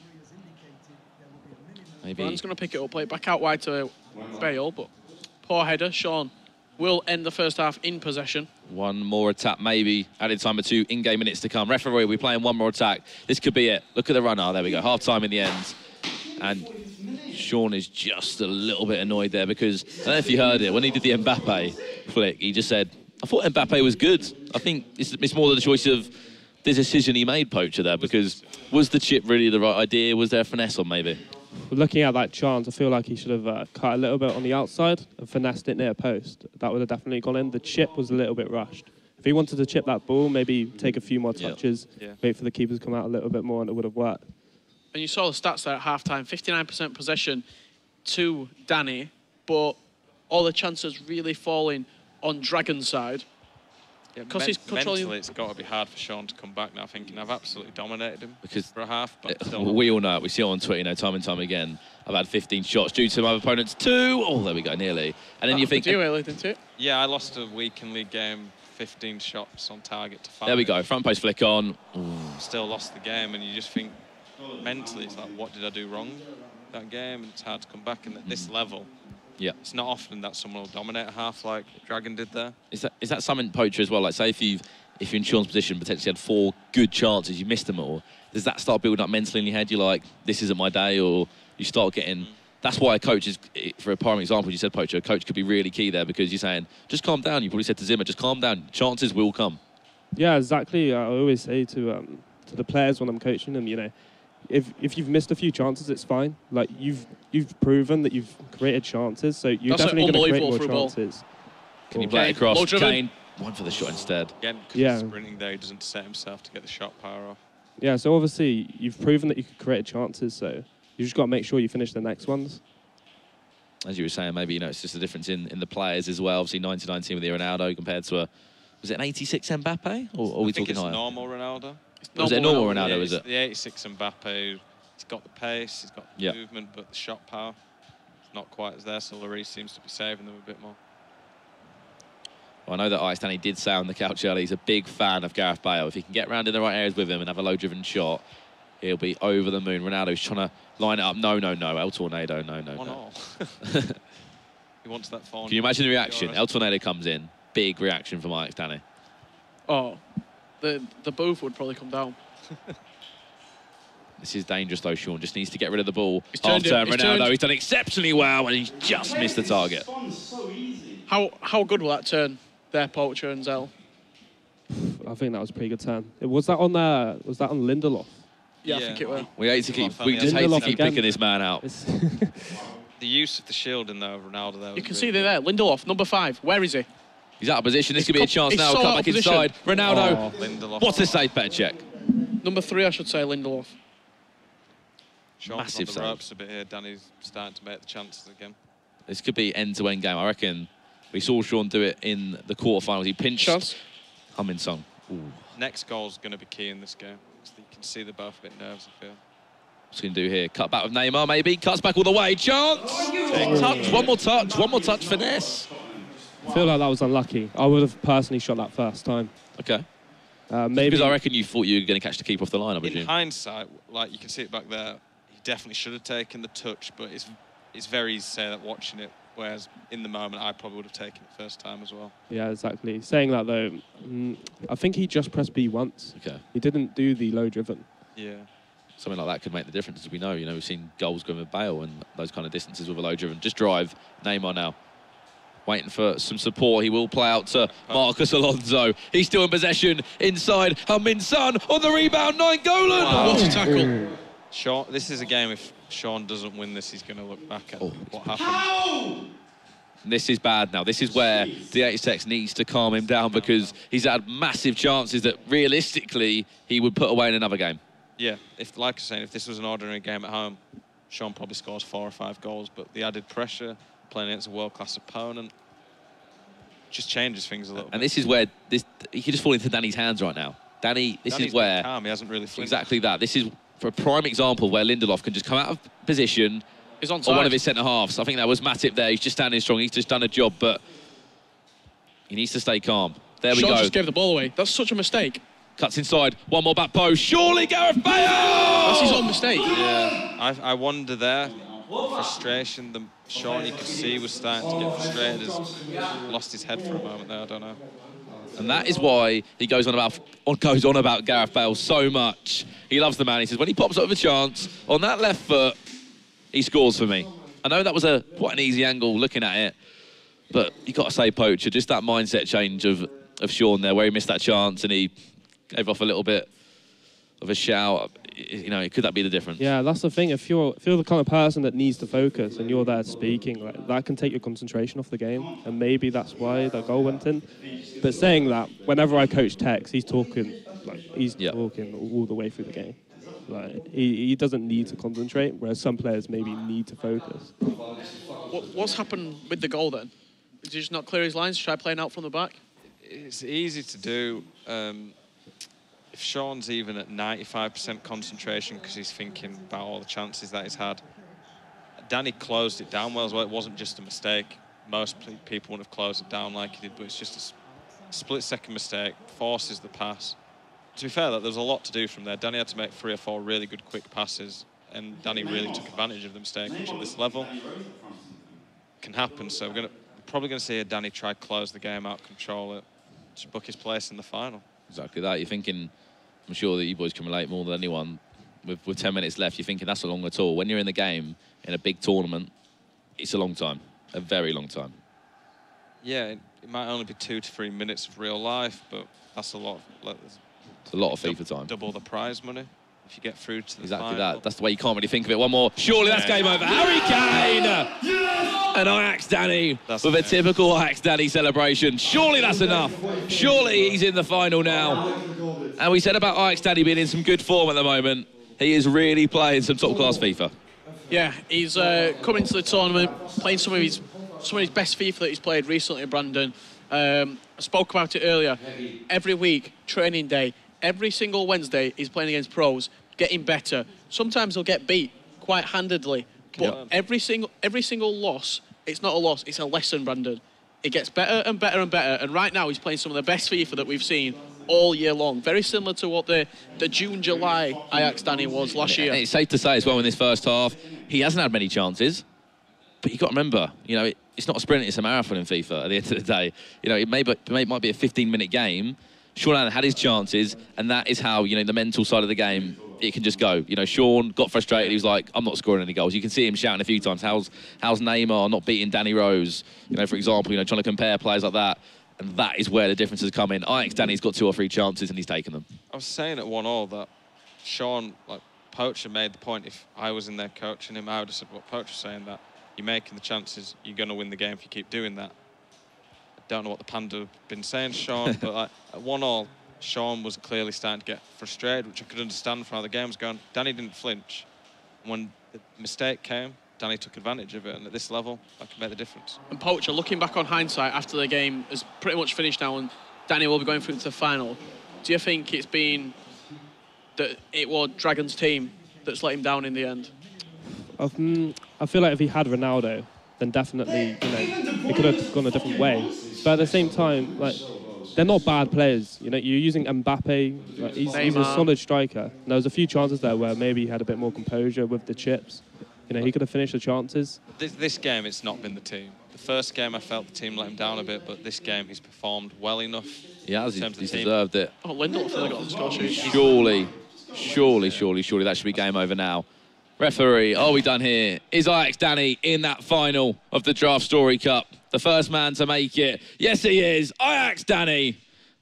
Maybe. Rand's going to pick it up, play it back out wide to Bale, but poor header. Sean will end the first half in possession. 1 more attack, maybe. Added time of 2 in-game minutes to come. Referee, we're playing 1 more attack. This could be it. Look at the runner. There we go. Half-time in the end. And Sean is just a little bit annoyed there because, I don't know if you heard it, when he did the Mbappe flick, he just said, I thought Mbappe was good. I think it's more the choice of the decision he made, Poacher, there, because was the chip really the right idea? Was there a finesse on maybe? Looking at that chance, I feel like he should have cut a little bit on the outside and finessed it near post. That would have definitely gone in. The chip was a little bit rushed. If he wanted to chip that ball, maybe take a few more touches, wait for the keeper to come out a little bit more, and it would have worked. And you saw the stats there at half-time, 59% possession to Dani, but all the chances really falling on Dragon's side. Because he's controlling. Mentally, it's got to be hard for Sean to come back now thinking I've absolutely dominated him for a half. But we all know it. We see it on Twitter, time and time again. I've had 15 shots due to my opponent's 2. Oh, there we go, nearly. And then you think... You early, didn't it? Yeah, I lost a week in league game 15 shots on target to 5. There we go. Front post flick on. Ooh. Still lost the game, and you just think mentally, it's like, what did I do wrong that game? And it's hard to come back. And at this level, it's not often that someone will dominate a half like Dragon did there. Is that something, Poacher, as well? Like, say if you're in Sean's position, potentially had 4 good chances, you missed them all. Does that start building up mentally in your head? You're like, this isn't my day, or you start getting. That's why a coach is, for a prime example, you said, Poacher, a coach could be really key there, because you're saying, just calm down. You probably said to Zimmer, just calm down. Chances will come. Yeah, exactly. I always say to the players when I'm coaching them, you know, if you've missed a few chances, it's fine. Like, you've proven that you've created chances, so you're definitely going to create more chances. Can you play it across? Kane went for the shot instead. Again, because he's sprinting there, he doesn't set himself to get the shot power off. Yeah, so obviously you've proven that you could create chances, so you just got to make sure you finish the next ones. As you were saying, maybe, you know, it's just a difference in the players as well. Obviously, 1919 with the Ronaldo compared to was it an 86 Mbappe? Or are we talking higher? It's normal Ronaldo. Was it normal Ronaldo, yeah, is it? The 86 Mbappe, he's got the pace, he's got the movement, but the shot power is not quite as there, so Lloris seems to be saving them a bit more. Well, I know that Ajax Dani did say on the couch earlier he's a big fan of Gareth Bale. If he can get around in the right areas with him and have a low-driven shot, he'll be over the moon. Ronaldo's trying to line it up. No, El Tornado, no. 1-1. He wants that 4. Can you imagine the reaction? El Tornado comes in. Big reaction from Ajax Dani. Oh, the booth would probably come down. This is dangerous, though, Sean. Just needs to get rid of the ball. Half turn, Ronaldo, he's done exceptionally well, and he's just missed the target. How good will that turn there, Poacher and Zell? I think that was a pretty good turn. Was that on Lindelof? Yeah, I think it will. We just hate to keep picking this man out. The use of the shield in there, Ronaldo there. You can see there. Lindelof, number 5. Where is he? He's out of position. This could be a chance now. Cut back inside. Ronaldo. Lindelof. What a save, better check. Number 3, I should say, Lindelof. Massive save. Ropes a bit here. Danny's starting to make the chances again. This could be end-to-end game. I reckon we saw Sean do it in the quarterfinals. He pinched Heung-min Son. Next goal's going to be key in this game. You can see they're both a bit nervous, I feel. What's he going to do here? Cut back with Neymar, maybe. Cuts back all the way. Chance! Touch. One more touch. Finesse. I feel like that was unlucky. I would have personally shot that first time. Okay. Maybe because I reckon you thought you were going to catch the keeper off the line, I presume. In hindsight, like you can see it back there, he definitely should have taken the touch, but it's very easy to say that watching it, whereas in the moment, I probably would have taken it first time as well. Yeah, exactly. Saying that, though, I think he just pressed B once. Okay. He didn't do the low driven. Yeah. Something like that could make the difference, as we know. You know, we've seen goals going with Bale and those kind of distances with a low driven. Just drive. Neymar now. Waiting for some support. He will play out to Marcus Alonso. He's still in possession inside. Heung-min Son on the rebound. Nainggolan. Wow. What a tackle. Sean, this is a game, if Sean doesn't win this, he's going to look back at what happened. This is bad now. This is where the Ajax needs to calm him down, because he's had massive chances that realistically he would put away in another game. Yeah, like I was saying, if this was an ordinary game at home, Sean probably scores 4 or 5 goals, but the added pressure, playing against a world-class opponent, just changes things a little bit. And this is where he could just fall into Danny's hands right now. Danny's is where calm. He hasn't really flinched. Exactly that. This is for a prime example where Lindelof can just come out of position on one of his centre-halves. I think that was Matip there. He's just standing strong. He's just done a job, but he needs to stay calm. There we go. Just gave the ball away. That's such a mistake. Cuts inside. One more back post. Surely Gareth Bale! That's his own mistake. Yeah. I wonder there. Frustration. Sean, you could see, was starting to get frustrated. Has lost his head for a moment there. I don't know. And that is why he goes on about Gareth Bale so much. He loves the man. He says when he pops up with a chance on that left foot, he scores for me. I know that was quite an easy angle looking at it, but you got to say, Poacher, just that mindset change of Sean there, where he missed that chance and he gave off a little bit of a shout. You know, could that be the difference? Yeah, that's the thing. If you're the kind of person that needs to focus and you're there speaking, like, that can take your concentration off the game, and maybe that's why the goal went in. But saying that, whenever I coach Tex, he's talking talking all the way through the game. Like, he doesn't need to concentrate, whereas some players maybe need to focus. What's happened with the goal then? Did he just not clear his lines? Try playing out from the back? It's easy to do. If Sean's even at 95% concentration because he's thinking about all the chances that he's had, Danny closed it down well as well. It wasn't just a mistake. Most people wouldn't have closed it down like he did, but it's just split-second mistake, forces the pass. To be fair, there's a lot to do from there. Dani had to make 3 or 4 really good quick passes, and Dani really took advantage of the mistake, which at this level can happen. So we're probably going to see Dani try to close the game out, control it, to book his place in the final. Exactly that. You're thinking, I'm sure that you boys can relate more than anyone, with 10 minutes left, you're thinking that's a long at all. When you're in the game, in a big tournament, it's a long time, a very long time. Yeah, it might only be 2 to 3 minutes of real life, but that's a lot. It's a lot of FIFA time. Double the prize money if you get through to the Exactly final. that. That's the way you can't really think of it. One more. Surely that's game over. Harry Kane! And Ajax Dani with a typical Ajax Dani celebration. Surely that's enough. Surely he's in the final now. And we said about Ajax Dani being in some good form at the moment. He is really playing some top-class FIFA. Yeah, he's coming to the tournament, playing some of his best FIFA that he's played recently, Brandon. I spoke about it earlier. Every week, training day, every single Wednesday, he's playing against pros, getting better. Sometimes he'll get beat quite handedly, but every single loss, it's not a loss, it's a lesson, Brandon. It gets better and better and better, and right now he's playing some of the best FIFA that we've seen all year long. Very similar to what the June-July Ajax Dani was last year. And it's safe to say as well in this first half, he hasn't had many chances, but you've got to remember, you know, it's not a sprint, it's a marathon in FIFA at the end of the day. You know, it might be a 15-minute game. Sean Allen had his chances, and that is how, you know, the mental side of the game, it can just go. You know, Sean got frustrated. He was like, I'm not scoring any goals. You can see him shouting a few times, how's Neymar not beating Danny Rose? You know, for example, you know, trying to compare players like that. And that is where the difference has come in. Ajax Dani's got 2 or 3 chances, and he's taken them. I was saying at 1-1 that Sean, like, Poacher made the point, if I was in there coaching him, I would have said what Poacher was saying, that you're making the chances, you're going to win the game if you keep doing that. I don't know what the Panda have been saying, Sean, but like, at 1-1, Sean was clearly starting to get frustrated, which I could understand from how the game was going. Dani didn't flinch. When the mistake came, Dani took advantage of it, and at this level, that could make the difference. And Poacher, looking back on hindsight after the game, is pretty much finished now, and Dani will be going through to the final. Do you think it's been that it was Dragon's team that's let him down in the end? I feel like if he had Ronaldo, then definitely, you know, it could have gone a different way. But at the same time, like, they're not bad players. You know, you're using Mbappe. Like, he's a solid striker. And there was a few chances there where maybe he had a bit more composure with the chips. You know, he could have finished the chances. This game, it's not been the team. The first game, I felt the team let him down a bit, but this game, he's performed well enough. Yeah, he's deserved it. Oh, Lindelof got on the score sheet. Surely that should be game over now. Referee, are we done here? Is Ajax Dani in that final of the DraftStory Cup? The first man to make it. Yes, he is. Ajax Dani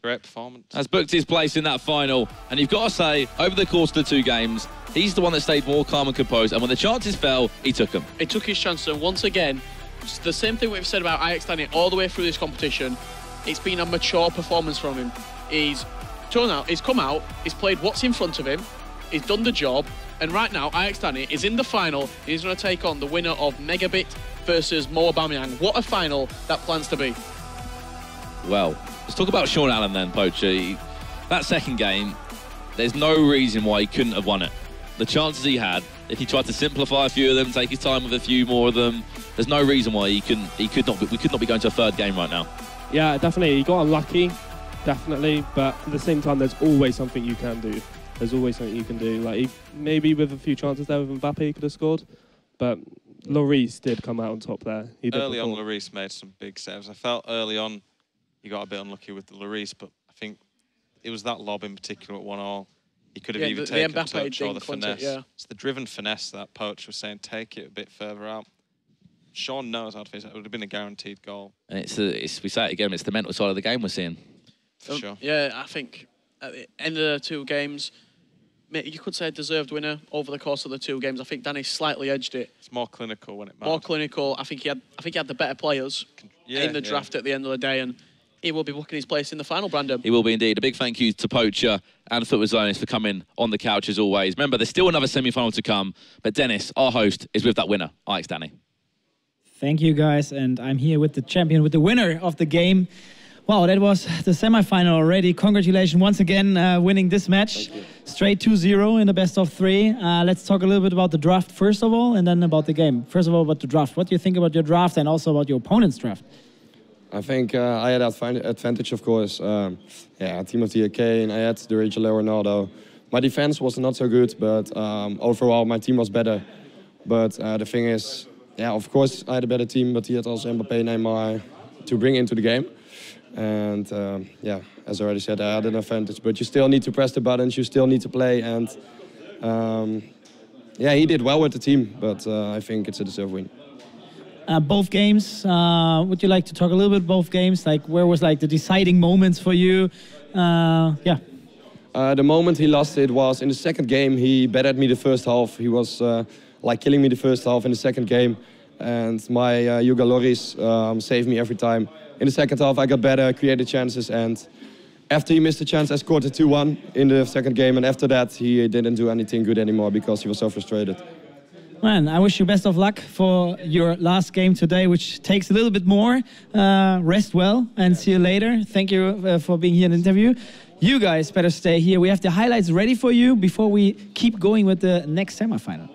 Great performance. has booked his place in that final. And you've got to say, over the course of the 2 games, he's the one that stayed more calm and composed. And when the chances fell, he took them. He took his chances, and once again, it's the same thing we've said about Ajax Dani all the way through this competition. It's been a mature performance from him. He's come out, he's played what's in front of him, he's done the job, and right now, Ajax Dani is in the final, and he's going to take on the winner of Megabit versus Mo Aubameyang. What a final that plans to be. Well, let's talk about Sean Allen then, Poacher. That second game, there's no reason why he couldn't have won it. The chances he had, if he tried to simplify a few of them, take his time with a few more of them, there's no reason why we could not be going to a 3rd game right now. Yeah, definitely. He got unlucky, definitely. But at the same time, there's always something you can do. There's always something you can do. Like, maybe with a few chances there with Mbappe, he could have scored. But Lloris did come out on top there. Early on, Lloris made some big saves. I felt early on he got a bit unlucky with the Lloris, but I think it was that lob in particular at 1-1. He could have either taken the touch or the finesse. It's the driven finesse that Poach was saying, take it a bit further out. Sean knows how to finish it. It would have been a guaranteed goal. And we say it again, it's the mental side of the game we're seeing. For sure. Yeah, I think at the end of the 2 games, you could say a deserved winner over the course of the 2 games. I think Dani slightly edged it. It's more clinical when it matters. More clinical. I think he had the better players in the draft at the end of the day, and he will be booking his place in the final, Brandon. He will be indeed. A big thank you to Poacher and Football Zionist for coming on the couch as always. Remember, there's still another semi-final to come, but Dennis, our host, is with that winner, Ajax Dani. Thank you, guys, and I'm here with the champion, with the winner of the game. Wow, that was the semi-final already. Congratulations once again winning this match. Straight 2-0 in the best of 3. Let's talk a little bit about the draft first of all, and then about the game. First of all, about the draft. What do you think about your draft and also about your opponent's draft? I think I had that advantage, of course. Team of the year Kane, I had the original Ronaldo. My defense was not so good, but overall my team was better. But the thing is, of course I had a better team, but he had also Mbappé, Neymar to bring into the game. And as I already said, I had an advantage. But you still need to press the buttons, you still need to play. And he did well with the team, but I think it's a deserved win. Both games, would you like to talk a little bit about both games? Like, where was like the deciding moments for you? The moment he lost it was in the second game. He bettered me the first half. He was killing me the first half in the second game. And my Hugo Lloris saved me every time. In the second half, I got better, created chances. And after he missed the chance, I scored a 2-1 in the second game. And after that, he didn't do anything good anymore because he was so frustrated. Man, I wish you best of luck for your last game today, which takes a little bit more. Rest well and see you later. Thank you for being here in the interview. You guys better stay here. We have the highlights ready for you before we keep going with the next semifinal.